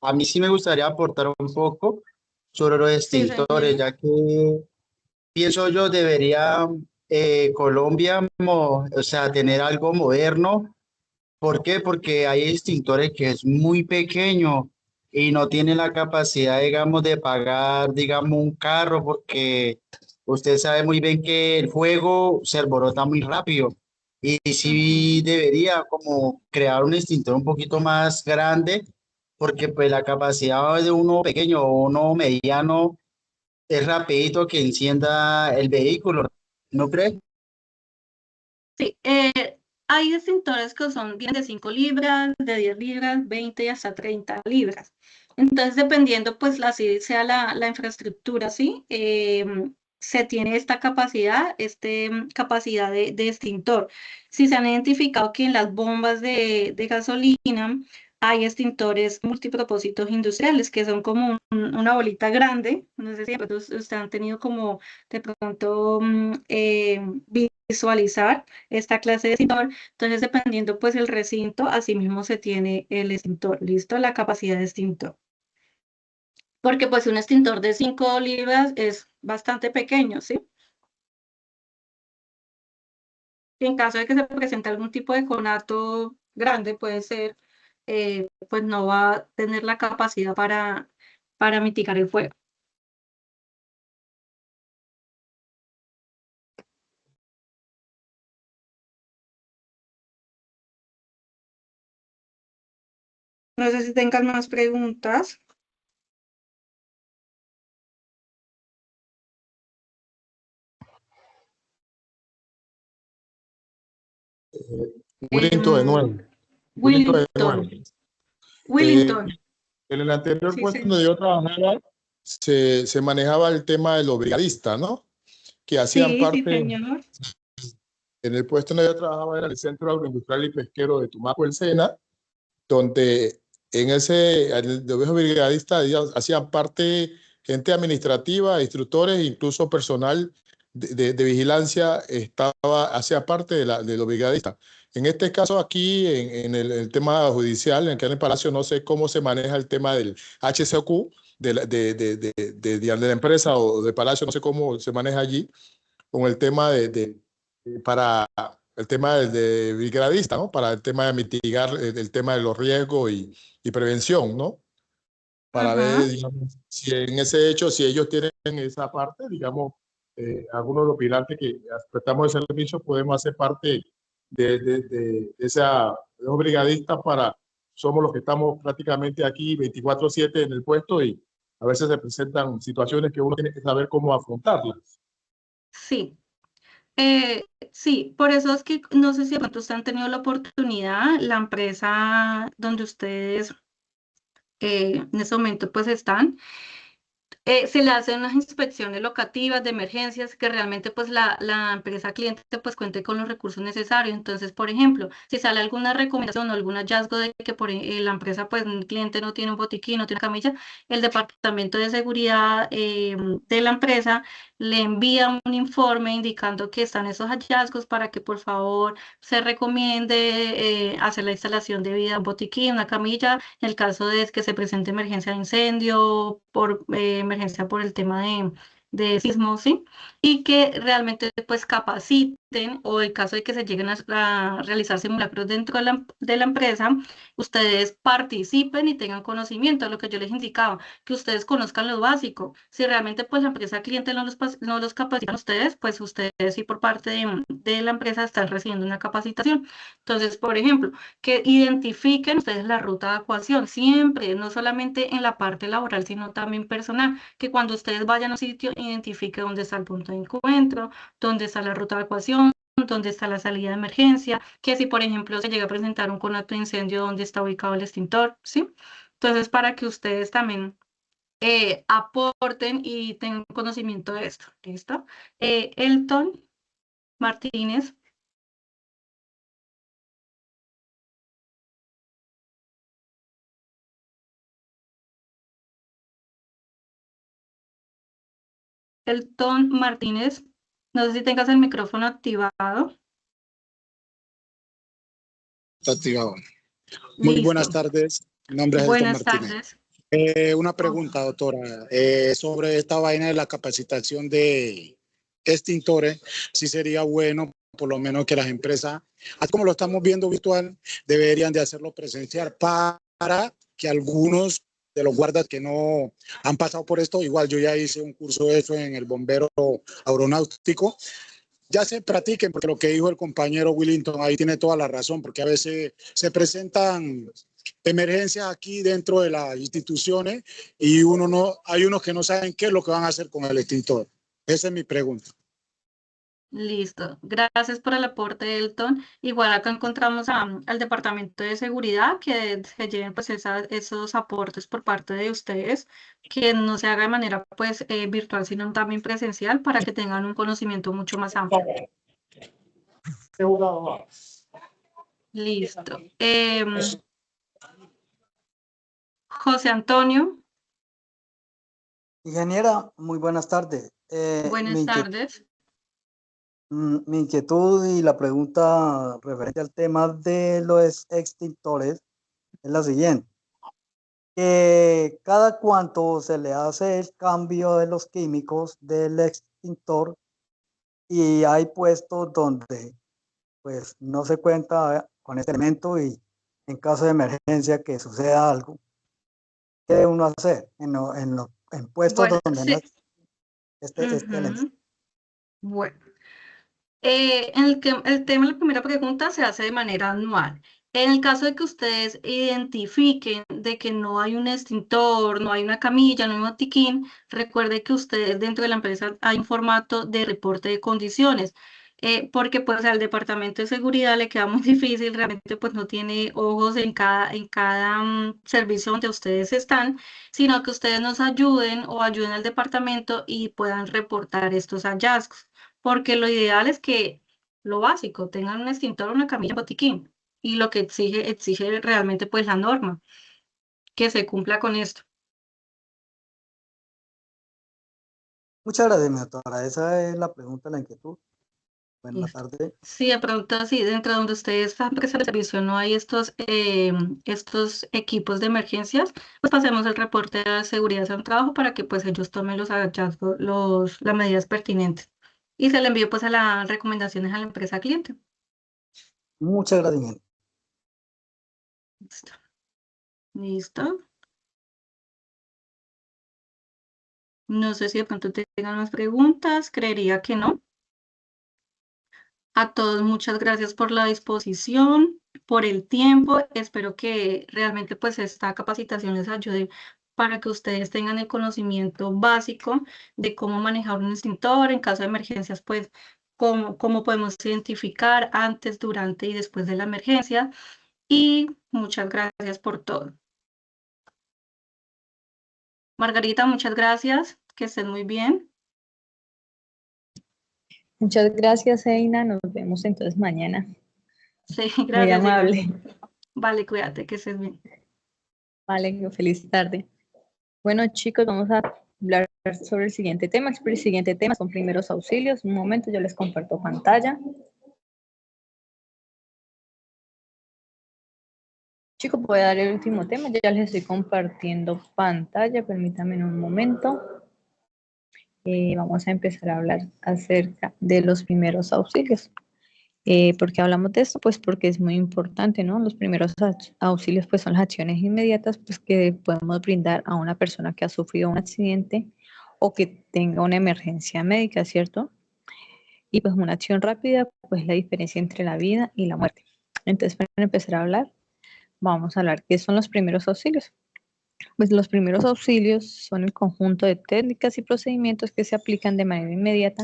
A mí sí me gustaría aportar un poco sobre los extintores, ya que pienso yo debería Colombia, o sea, tener algo moderno. ¿Por qué? Porque hay extintores que es muy pequeño y no tiene la capacidad, digamos, de pagar, digamos, un carro, porque usted sabe muy bien que el fuego se alborota muy rápido. Y sí debería como crear un extintor un poquito más grande, porque pues la capacidad de uno pequeño o uno mediano es rapidito que encienda el vehículo, ¿no cree? Sí, hay extintores que vienen de 5 libras, de 10 libras, 20 y hasta 30 libras. Entonces, dependiendo, pues, así sea la infraestructura, ¿sí? Se tiene esta capacidad, capacidad de extintor. Si se han identificado que en las bombas de gasolina hay extintores multipropósitos industriales, que son como una bolita grande. No sé si de pronto ustedes han tenido como de pronto visualizar esta clase de extintor. Entonces, dependiendo pues el recinto, así mismo se tiene el extintor, ¿listo? La capacidad de extintor. Porque pues un extintor de 5 libras es bastante pequeño, ¿sí? Y en caso de que se presente algún tipo de conato grande, puede ser, pues no va a tener la capacidad para mitigar el fuego. No sé si tengan más preguntas. Willington de nuevo. Willington. En el anterior Sí, puesto sí. donde yo trabajaba, se manejaba el tema de los brigadistas, ¿no? Que hacían Sí, parte, sí, señor. En el puesto donde yo trabajaba era el Centro Agroindustrial y Pesquero de Tumaco, el SENA, donde en ese, de viejo brigadista, hacían parte gente administrativa, instructores, incluso personal de vigilancia hacía parte de los brigadistas. En este caso aquí, en el tema judicial, en el Palacio, no sé cómo se maneja el tema del HCQ, de la empresa o de Palacio, no sé cómo se maneja allí, con el tema para el tema de brigadista, ¿no? Para el tema de mitigar el tema de los riesgos y prevención, ¿no? Para ver, digamos, si en ese hecho, si ellos tienen esa parte, digamos, algunos de los pilares que prestamos el servicio, podemos hacer parte de los brigadistas somos los que estamos prácticamente aquí 24/7 en el puesto y a veces se presentan situaciones que uno tiene que saber cómo afrontarlas. Sí. Sí, por eso es que no sé si de pronto ustedes han tenido la oportunidad, la empresa donde ustedes en ese momento pues están, se le hacen unas inspecciones locativas de emergencias que realmente pues la empresa cliente pues cuente con los recursos necesarios. Entonces, por ejemplo, si sale alguna recomendación o algún hallazgo de que la empresa pues el cliente no tiene un botiquín, no tiene camilla, el departamento de seguridad de la empresa le envía un informe indicando que están esos hallazgos para que por favor se recomiende hacer la instalación de un botiquín, una camilla, en el caso de que se presente emergencia de incendio, por emergencia por el tema de sismo, ¿sí? Y que realmente pues capaciten, o en caso de que se lleguen a realizar simulacros dentro de la empresa, ustedes participen y tengan conocimiento de lo que yo les indicaba, que ustedes conozcan lo básico. Si realmente pues la empresa cliente no los capacita a ustedes, pues ustedes sí por parte de la empresa están recibiendo una capacitación. Entonces, por ejemplo, que identifiquen ustedes la ruta de evacuación, siempre, no solamente en la parte laboral, sino también personal, que cuando ustedes vayan a un sitio, identifique dónde está el punto de encuentro, dónde está la ruta de evacuación, dónde está la salida de emergencia, que si, por ejemplo, se llega a presentar un conato de incendio, dónde está ubicado el extintor, ¿sí? Entonces, para que ustedes también aporten y tengan conocimiento de esto, ¿listo? Elton Martínez. Elton Martínez, no sé si tengas el micrófono activado. Está activado. Muy Listo. buenas tardes. Mi nombre es Elton Buenas Martínez. tardes. Una pregunta, doctora, sobre esta vaina de la capacitación de extintores. Sí sería bueno, por lo menos, que las empresas, así como lo estamos viendo virtual, deberían de hacerlo presencial para que algunos de los guardas que no han pasado por esto, igual yo ya hice un curso de eso en el bombero aeronáutico, ya se practiquen, porque lo que dijo el compañero Willington ahí tiene toda la razón, porque a veces se presentan emergencias aquí dentro de las instituciones y hay unos que no saben qué es lo que van a hacer con el extintor. Esa es mi pregunta. Listo. Gracias por el aporte, Elton. Igual acá encontramos al Departamento de Seguridad que se lleven pues esos aportes por parte de ustedes, que no se haga de manera pues virtual, sino también presencial para que tengan un conocimiento mucho más amplio. Listo. José Antonio, Ingeniera, muy buenas tardes. buenas tardes. Mi inquietud y la pregunta referente al tema de los extintores es la siguiente. ¿Cada cuánto se le hace el cambio de los químicos del extintor? Y hay puestos donde pues no se cuenta con este elemento y en caso de emergencia que suceda algo, ¿qué debe uno hacer en puestos donde no este elemento? Bueno. El tema de la primera pregunta se hace de manera anual. En el caso de que ustedes identifiquen de que no hay un extintor, no hay una camilla, no hay un botiquín, recuerde que ustedes dentro de la empresa hay un formato de reporte de condiciones, porque pues al departamento de seguridad le queda muy difícil, realmente pues no tiene ojos en cada servicio donde ustedes están, sino que ustedes nos ayuden o ayuden al departamento y puedan reportar estos hallazgos, porque lo ideal es que lo básico, tengan un extintor, una camilla, un botiquín. Y lo que exige realmente pues la norma, que se cumpla con esto. Muchas gracias, mi doctora. Esa es la pregunta, la inquietud. Buenas Listo. tardes. Sí, de pronto, sí, dentro de donde ustedes están prestando servicio no hay estos equipos de emergencias, pues pasemos el reporte de seguridad en el trabajo para que pues ellos tomen los hallazgos, las medidas pertinentes. Y se le envíe pues a las recomendaciones a la empresa cliente. Muchas gracias, mi. Listo. Listo. No sé si de pronto tengan más preguntas, creería que no. A todos, muchas gracias por la disposición, por el tiempo. Espero que realmente pues esta capacitación les ayude para que ustedes tengan el conocimiento básico de cómo manejar un extintor en caso de emergencias, pues cómo podemos identificar antes, durante y después de la emergencia. Y muchas gracias por todo. Margarita, muchas gracias. Que estén muy bien. Muchas gracias, Eina. Nos vemos entonces mañana. Sí, Muy gracias. amable. Vale, cuídate, que estés bien. Vale, feliz tarde. Bueno, chicos, vamos a hablar sobre el siguiente tema. El siguiente tema son primeros auxilios. Un momento, yo les comparto pantalla. Chicos, voy a dar el último tema. Ya les estoy compartiendo pantalla. Permítanme un momento. Vamos a empezar a hablar acerca de los primeros auxilios. ¿Por qué hablamos de esto? Pues porque es muy importante, ¿no? Los primeros auxilios pues son las acciones inmediatas pues que podemos brindar a una persona que ha sufrido un accidente o que tenga una emergencia médica, ¿cierto? Y pues una acción rápida pues la diferencia entre la vida y la muerte. Entonces, para empezar a hablar, vamos a hablar qué son los primeros auxilios. Pues los primeros auxilios son el conjunto de técnicas y procedimientos que se aplican de manera inmediata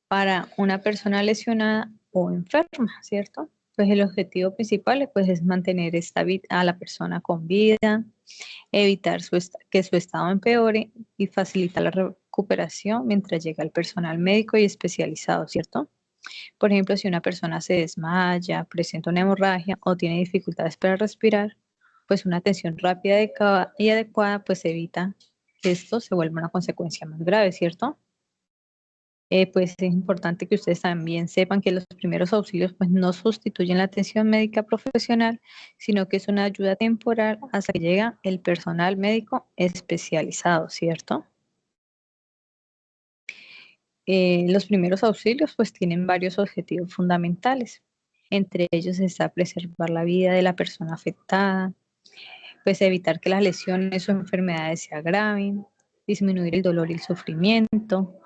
para una persona lesionada o enferma, ¿cierto? Pues el objetivo principal pues, es mantener a la persona con vida, evitar que su estado empeore y facilitar la recuperación mientras llega el personal médico y especializado, ¿cierto? Por ejemplo, si una persona se desmaya, presenta una hemorragia o tiene dificultades para respirar, pues una atención rápida y adecuada pues evita que esto se vuelva una consecuencia más grave, ¿cierto? Pues es importante que ustedes también sepan que los primeros auxilios pues no sustituyen la atención médica profesional, sino que es una ayuda temporal hasta que llega el personal médico especializado, ¿cierto? Los primeros auxilios pues tienen varios objetivos fundamentales. Entre ellos está preservar la vida de la persona afectada, pues evitar que las lesiones o enfermedades se agraven, disminuir el dolor y el sufrimiento,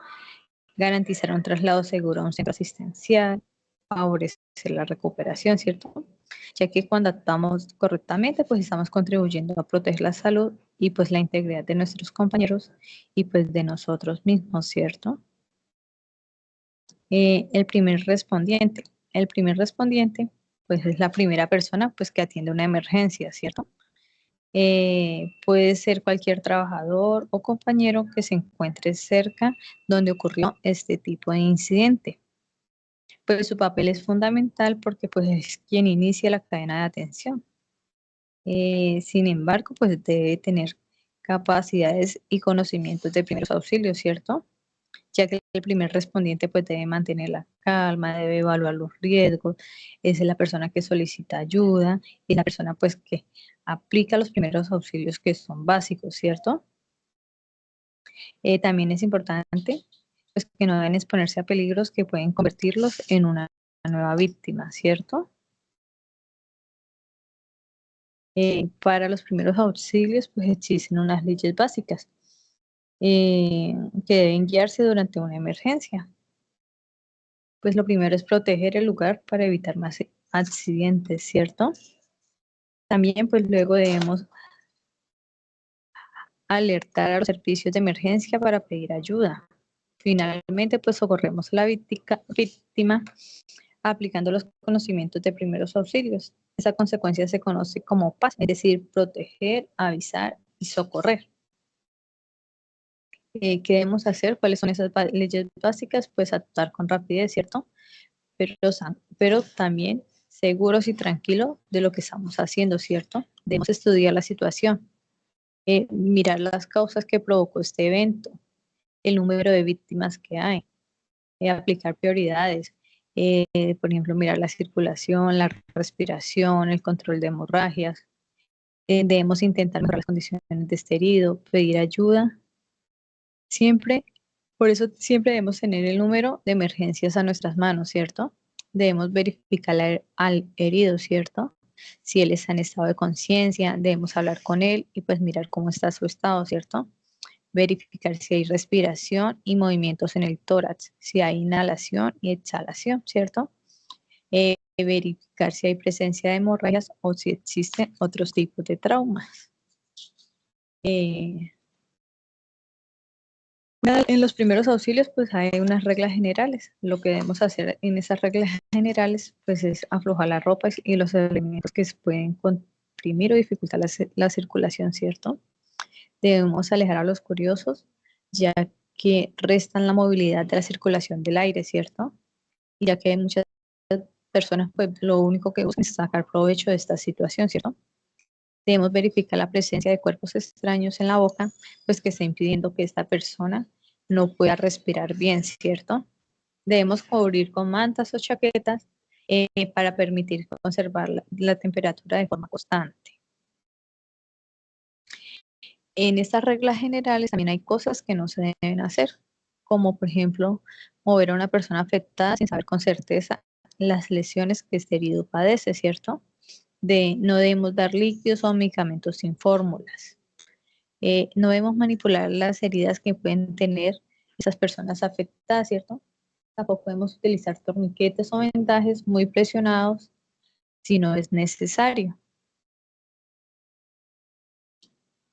garantizar un traslado seguro a un centro asistencial, favorecer la recuperación, ¿cierto? Ya que cuando actuamos correctamente, pues estamos contribuyendo a proteger la salud y pues la integridad de nuestros compañeros y pues de nosotros mismos, ¿cierto? El primer respondiente pues es la primera persona pues que atiende una emergencia, ¿cierto? Puede ser cualquier trabajador o compañero que se encuentre cerca donde ocurrió este tipo de incidente. Pues su papel es fundamental porque pues es quien inicia la cadena de atención. Sin embargo, pues debe tener capacidades y conocimientos de primeros auxilios, ¿cierto? Ya que el primer respondiente pues debe mantener la calma, debe evaluar los riesgos, es la persona que solicita ayuda y la persona pues que aplica los primeros auxilios que son básicos, ¿cierto? También es importante pues, que no deben exponerse a peligros que pueden convertirlos en una nueva víctima, ¿cierto? Para los primeros auxilios pues existen unas leyes básicas que deben guiarse durante una emergencia. Pues lo primero es proteger el lugar para evitar más accidentes, ¿cierto? También pues luego debemos alertar a los servicios de emergencia para pedir ayuda. Finalmente pues socorremos a la víctima aplicando los conocimientos de primeros auxilios. Esa consecuencia se conoce como PAS, es decir, proteger, avisar y socorrer. ¿Qué debemos hacer? ¿Cuáles son esas leyes básicas? Pues actuar con rapidez, ¿cierto? pero también seguros y tranquilos de lo que estamos haciendo, ¿cierto? Debemos estudiar la situación, mirar las causas que provocó este evento, el número de víctimas que hay, aplicar prioridades, por ejemplo, mirar la circulación, la respiración, el control de hemorragias. Debemos intentar mejorar las condiciones de este herido, pedir ayuda. Siempre, por eso siempre debemos tener el número de emergencias a nuestras manos, ¿cierto? Debemos verificar al herido, ¿cierto? Si él está en estado de conciencia, debemos hablar con él y pues mirar cómo está su estado, ¿cierto? Verificar si hay respiración y movimientos en el tórax, si hay inhalación y exhalación, ¿cierto? Verificar si hay presencia de hemorragias o si existen otros tipos de traumas. En los primeros auxilios, pues hay unas reglas generales. Lo que debemos hacer en esas reglas generales, pues es aflojar la ropa y los elementos que se pueden comprimir o dificultar la circulación, ¿cierto? Debemos alejar a los curiosos, ya que restan la movilidad de la circulación del aire, ¿cierto? Y ya que hay muchas personas, pues lo único que buscan es sacar provecho de esta situación, ¿cierto? Debemos verificar la presencia de cuerpos extraños en la boca, pues que está impidiendo que esta persona no pueda respirar bien, ¿cierto? Debemos cubrir con mantas o chaquetas para permitir conservar la temperatura de forma constante. En estas reglas generales también hay cosas que no se deben hacer, como por ejemplo mover a una persona afectada sin saber con certeza las lesiones que este herido padece, ¿cierto? No debemos dar líquidos o medicamentos sin fórmulas. No debemos manipular las heridas que pueden tener esas personas afectadas, ¿cierto? Tampoco podemos utilizar torniquetes o vendajes muy presionados si no es necesario.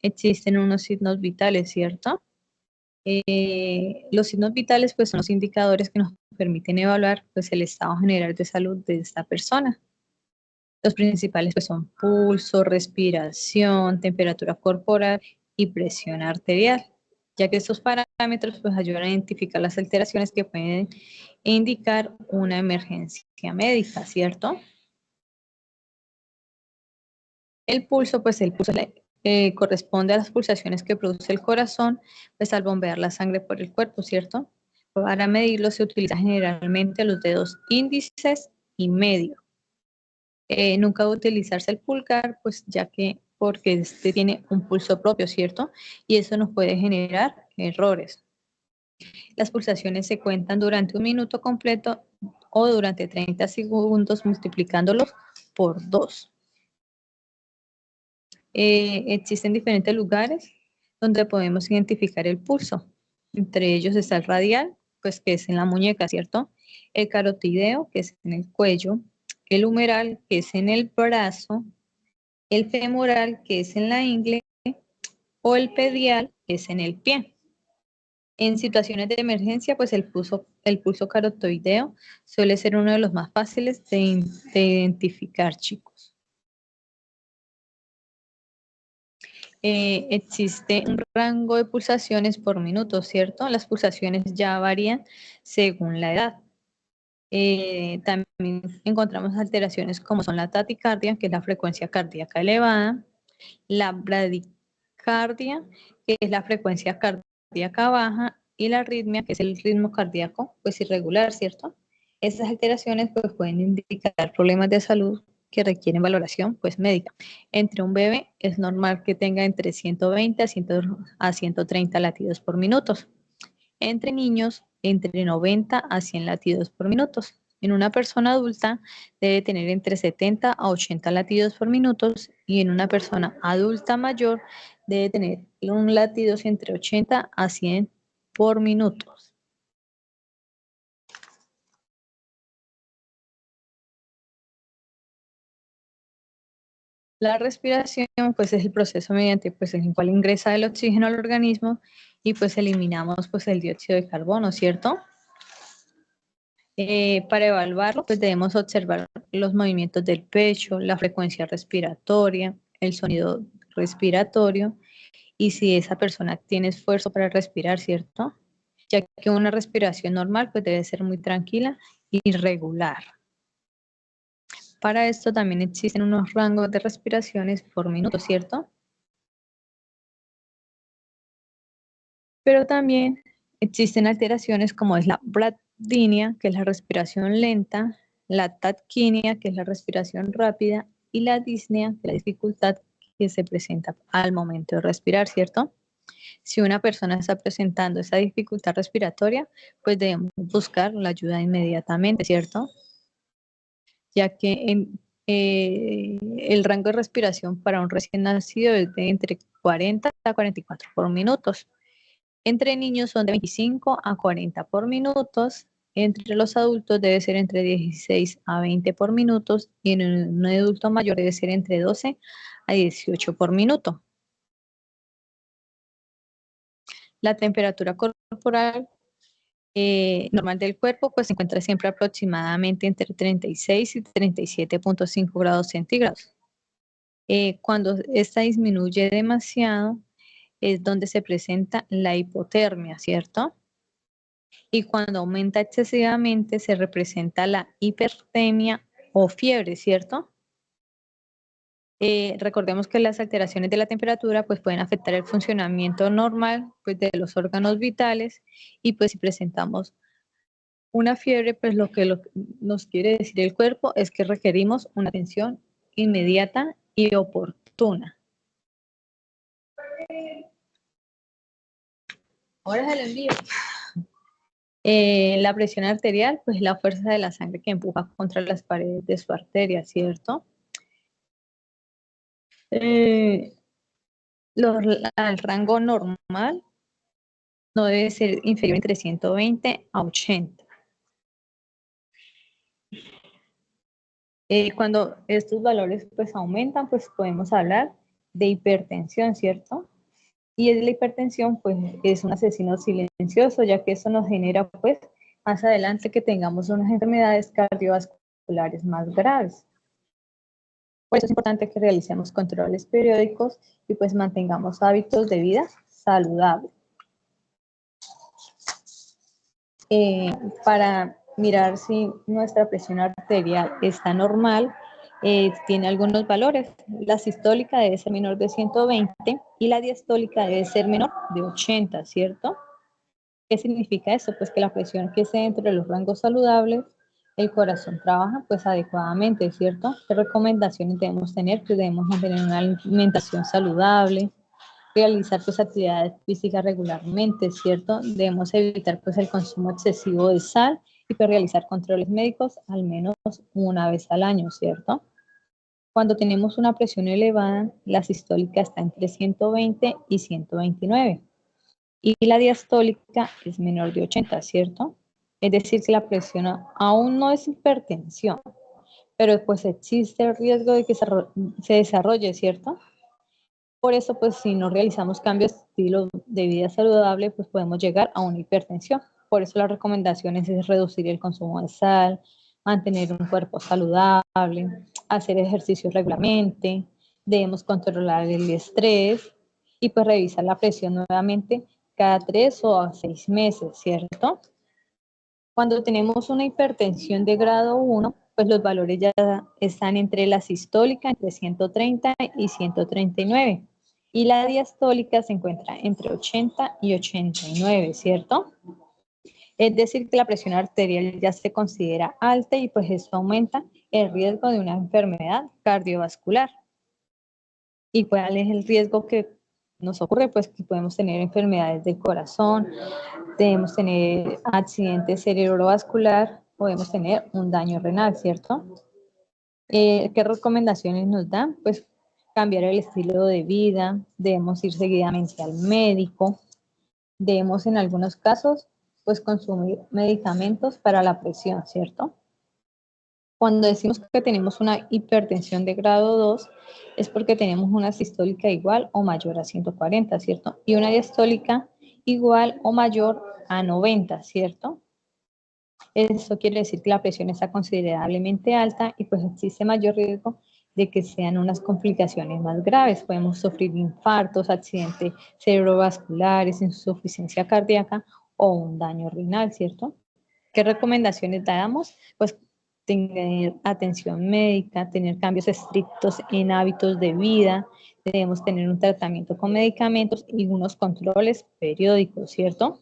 Existen unos signos vitales, ¿cierto? Los signos vitales pues son los indicadores que nos permiten evaluar pues el estado general de salud de esta persona. Los principales pues son pulso, respiración, temperatura corporal y presión arterial, ya que estos parámetros pues ayudan a identificar las alteraciones que pueden indicar una emergencia médica, ¿cierto? El pulso corresponde a las pulsaciones que produce el corazón pues al bombear la sangre por el cuerpo, ¿cierto? Para medirlo se utiliza generalmente los dedos índices y medio. Nunca debe utilizarse el pulgar, pues porque este tiene un pulso propio, ¿cierto? Y eso nos puede generar errores. Las pulsaciones se cuentan durante un minuto completo o durante 30 segundos multiplicándolos por 2. Existen diferentes lugares donde podemos identificar el pulso. Entre ellos está el radial, pues que es en la muñeca, ¿cierto? El carotideo, que es en el cuello. El humeral, que es en el brazo. El femoral, que es en la ingle. O el pedial, que es en el pie. En situaciones de emergencia, pues el pulso carotoideo suele ser uno de los más fáciles de identificar, chicos. Existe un rango de pulsaciones por minuto, ¿cierto? Las pulsaciones ya varían según la edad. También encontramos alteraciones como son la taticardia, que es la frecuencia cardíaca elevada, la bradicardia, que es la frecuencia cardíaca baja, y la arritmia, que es el ritmo cardíaco pues irregular, ¿cierto? Estas alteraciones pues pueden indicar problemas de salud que requieren valoración pues médica. Entre un bebé es normal que tenga entre 120 a 130 latidos por minuto. Entre niños, entre 90 a 100 latidos por minuto. En una persona adulta debe tener entre 70 a 80 latidos por minuto y en una persona adulta mayor debe tener un latidos entre 80 a 100 por minuto. La respiración pues es el proceso mediante pues el cual ingresa el oxígeno al organismo y pues eliminamos pues el dióxido de carbono, ¿cierto? Para evaluarlo pues debemos observar los movimientos del pecho, la frecuencia respiratoria, el sonido respiratorio y si esa persona tiene esfuerzo para respirar, ¿cierto? Ya que una respiración normal pues debe ser muy tranquila irregular. Para esto también existen unos rangos de respiraciones por minuto, ¿cierto? Pero también existen alteraciones como es la bradinia, que es la respiración lenta, la tadquinia, que es la respiración rápida, y la disnea, que es la dificultad que se presenta al momento de respirar, ¿cierto? Si una persona está presentando esa dificultad respiratoria, pues debemos buscar la ayuda inmediatamente, ¿cierto? Ya que el rango de respiración para un recién nacido es de entre 40 a 44 por minutos. Entre niños son de 25 a 40 por minutos. Entre los adultos debe ser entre 16 a 20 por minutos. Y en un adulto mayor debe ser entre 12 a 18 por minuto. La temperatura corporal normal del cuerpo pues se encuentra siempre aproximadamente entre 36 y 37.5 grados centígrados. Cuando esta disminuye demasiado es donde se presenta la hipotermia, ¿cierto? Y cuando aumenta excesivamente se representa la hipertemia o fiebre, ¿cierto? Recordemos que las alteraciones de la temperatura pues pueden afectar el funcionamiento normal pues, de los órganos vitales y pues si presentamos una fiebre, pues lo que nos quiere decir el cuerpo es que requerimos una atención inmediata y oportuna. Ahora se lo envío. La presión arterial, pues la fuerza de la sangre que empuja contra las paredes de su arteria, ¿cierto? El rango normal no debe ser inferior entre 120 a 80. Cuando estos valores pues aumentan, pues podemos hablar de hipertensión, ¿cierto? Y la hipertensión pues es un asesino silencioso, ya que eso nos genera pues más adelante que tengamos unas enfermedades cardiovasculares más graves. Por eso es importante que realicemos controles periódicos y pues mantengamos hábitos de vida saludables. Para mirar si nuestra presión arterial está normal, tiene algunos valores. La sistólica debe ser menor de 120 y la diastólica debe ser menor de 80, ¿cierto? ¿Qué significa eso? Pues que la presión que esté dentro de los rangos saludables, el corazón trabaja pues adecuadamente, ¿cierto? ¿Qué recomendaciones debemos tener? Pues debemos mantener una alimentación saludable, realizar pues actividades físicas regularmente, ¿cierto? Debemos evitar pues el consumo excesivo de sal y pues realizar controles médicos al menos una vez al año, ¿cierto? Cuando tenemos una presión elevada, la sistólica está entre 120 y 129 y la diastólica es menor de 80, ¿cierto? Es decir, que la presión aún no es hipertensión, pero pues existe el riesgo de que se desarrolle, ¿cierto? Por eso, pues si no realizamos cambios de estilo de vida saludable, pues podemos llegar a una hipertensión. Por eso las recomendaciones es reducir el consumo de sal, mantener un cuerpo saludable, hacer ejercicio regularmente, debemos controlar el estrés y pues revisar la presión nuevamente cada 3 o 6 meses, ¿cierto? Cuando tenemos una hipertensión de grado 1, pues los valores ya están entre la sistólica, entre 130 y 139. Y la diastólica se encuentra entre 80 y 89, ¿cierto? Es decir, que la presión arterial ya se considera alta y pues eso aumenta el riesgo de una enfermedad cardiovascular. ¿Y cuál es el riesgo que nos ocurre? Pues que podemos tener enfermedades del corazón, podemos tener accidente cerebrovascular, podemos tener un daño renal, ¿cierto? ¿Qué recomendaciones nos dan? Pues cambiar el estilo de vida, debemos ir seguidamente al médico, debemos en algunos casos pues consumir medicamentos para la presión, ¿cierto? Cuando decimos que tenemos una hipertensión de grado 2 es porque tenemos una sistólica igual o mayor a 140, ¿cierto? Y una diastólica igual o mayor a 90, ¿cierto? Eso quiere decir que la presión está considerablemente alta y pues existe mayor riesgo de que sean unas complicaciones más graves. Podemos sufrir infartos, accidentes cerebrovasculares, insuficiencia cardíaca o un daño renal, ¿cierto? ¿Qué recomendaciones damos? Pues tener atención médica, tener cambios estrictos en hábitos de vida, debemos tener un tratamiento con medicamentos y unos controles periódicos, ¿cierto?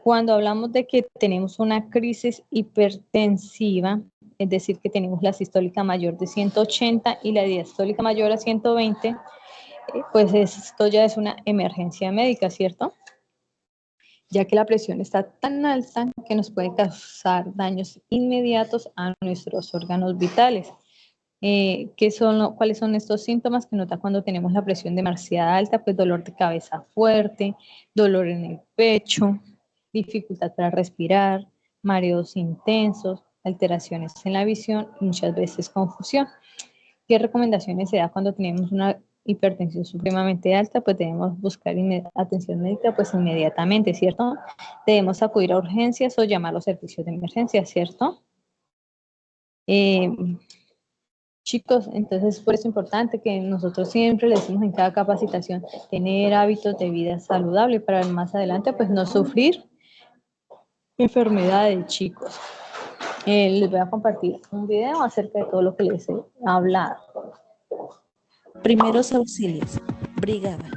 Cuando hablamos de que tenemos una crisis hipertensiva, es decir, que tenemos la sistólica mayor de 180 y la diastólica mayor a 120, pues esto ya es una emergencia médica, ¿cierto? Ya que la presión está tan alta que nos puede causar daños inmediatos a nuestros órganos vitales. ¿Cuáles son estos síntomas que nota cuando tenemos la presión demasiado alta? Pues dolor de cabeza fuerte, dolor en el pecho, dificultad para respirar, mareos intensos, alteraciones en la visión y muchas veces confusión. ¿Qué recomendaciones se da cuando tenemos una hipertensión supremamente alta? Pues debemos buscar atención médica pues inmediatamente, ¿cierto? Debemos acudir a urgencias o llamar a los servicios de emergencia, ¿cierto? Chicos, entonces por eso es importante que nosotros siempre le decimos en cada capacitación tener hábitos de vida saludable para más adelante pues no sufrir enfermedades, chicos. Les voy a compartir un video acerca de todo lo que les he hablado. Primeros auxilios. Brigada.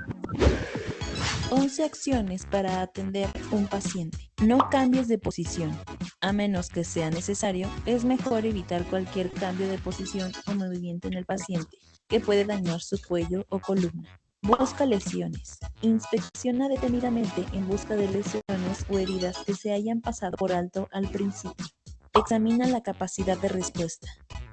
11 acciones para atender un paciente. No cambies de posición. A menos que sea necesario, es mejor evitar cualquier cambio de posición o movimiento en el paciente, que puede dañar su cuello o columna. Busca lesiones. Inspecciona detenidamente en busca de lesiones o heridas que se hayan pasado por alto al principio. Examina la capacidad de respuesta.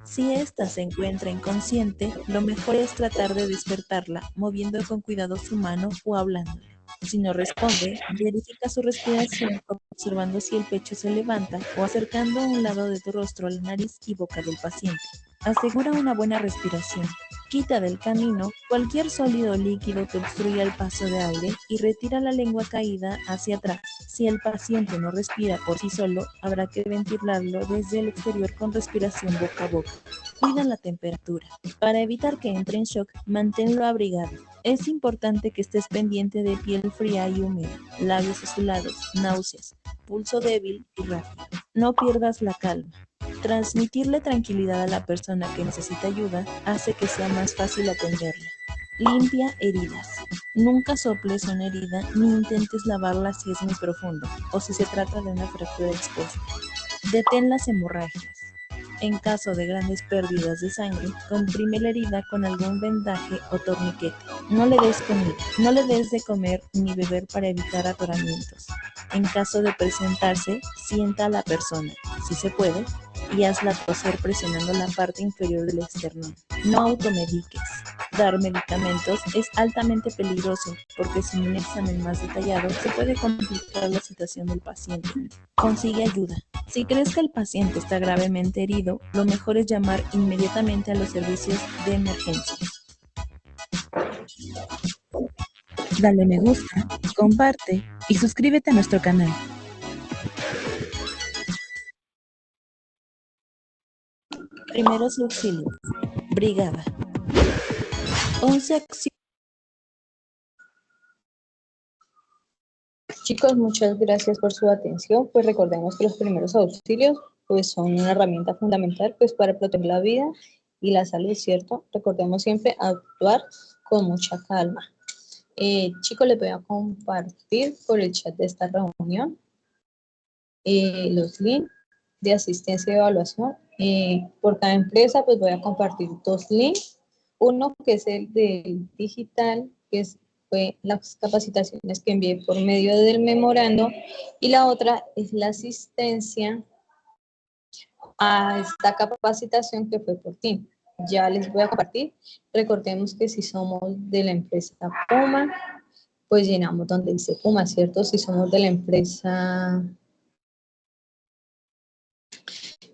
Si ésta se encuentra inconsciente, lo mejor es tratar de despertarla moviendo con cuidado su mano o hablándole. Si no responde, verifica su respiración observando si el pecho se levanta o acercando un lado de tu rostro a la nariz y boca del paciente. Asegura una buena respiración. Quita del camino cualquier sólido o líquido que obstruya el paso de aire y retira la lengua caída hacia atrás. Si el paciente no respira por sí solo, habrá que ventilarlo desde el exterior con respiración boca a boca. Cuida la temperatura. Para evitar que entre en shock, manténlo abrigado. Es importante que estés pendiente de piel fría y húmeda, labios azulados, náuseas, pulso débil y rápido. No pierdas la calma. Transmitirle tranquilidad a la persona que necesita ayuda hace que sea más fácil atenderla. Limpia heridas. Nunca soples una herida ni intentes lavarla si es muy profundo o si se trata de una fractura expuesta. Detén las hemorragias. En caso de grandes pérdidas de sangre, comprime la herida con algún vendaje o torniquete. No le des comida, no le des de comer ni beber para evitar atoramientos. En caso de presentarse, sienta a la persona, si se puede, y hazla toser presionando la parte inferior del esternón. No automediques. Dar medicamentos es altamente peligroso porque sin un examen más detallado se puede complicar la situación del paciente. Consigue ayuda. Si crees que el paciente está gravemente herido, lo mejor es llamar inmediatamente a los servicios de emergencia. Dale me gusta, comparte y suscríbete a nuestro canal. Primeros auxilios. Brigada. 11 acciones. Chicos, muchas gracias por su atención. Pues recordemos que los primeros auxilios pues son una herramienta fundamental pues para proteger la vida y la salud, ¿cierto? Recordemos siempre actuar con mucha calma. Chicos, les voy a compartir por el chat de esta reunión los links de asistencia y evaluación. Por cada empresa pues voy a compartir 2 links. Uno que es el del digital, que fue las capacitaciones que envié por medio del memorando, y la otra es la asistencia a esta capacitación que fue por Team. Ya les voy a compartir. Recordemos que si somos de la empresa Puma, pues llenamos donde dice Puma, ¿cierto? Si somos de la empresa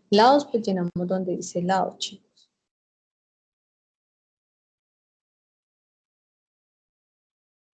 Laos, pues llenamos donde dice Laos, chicos.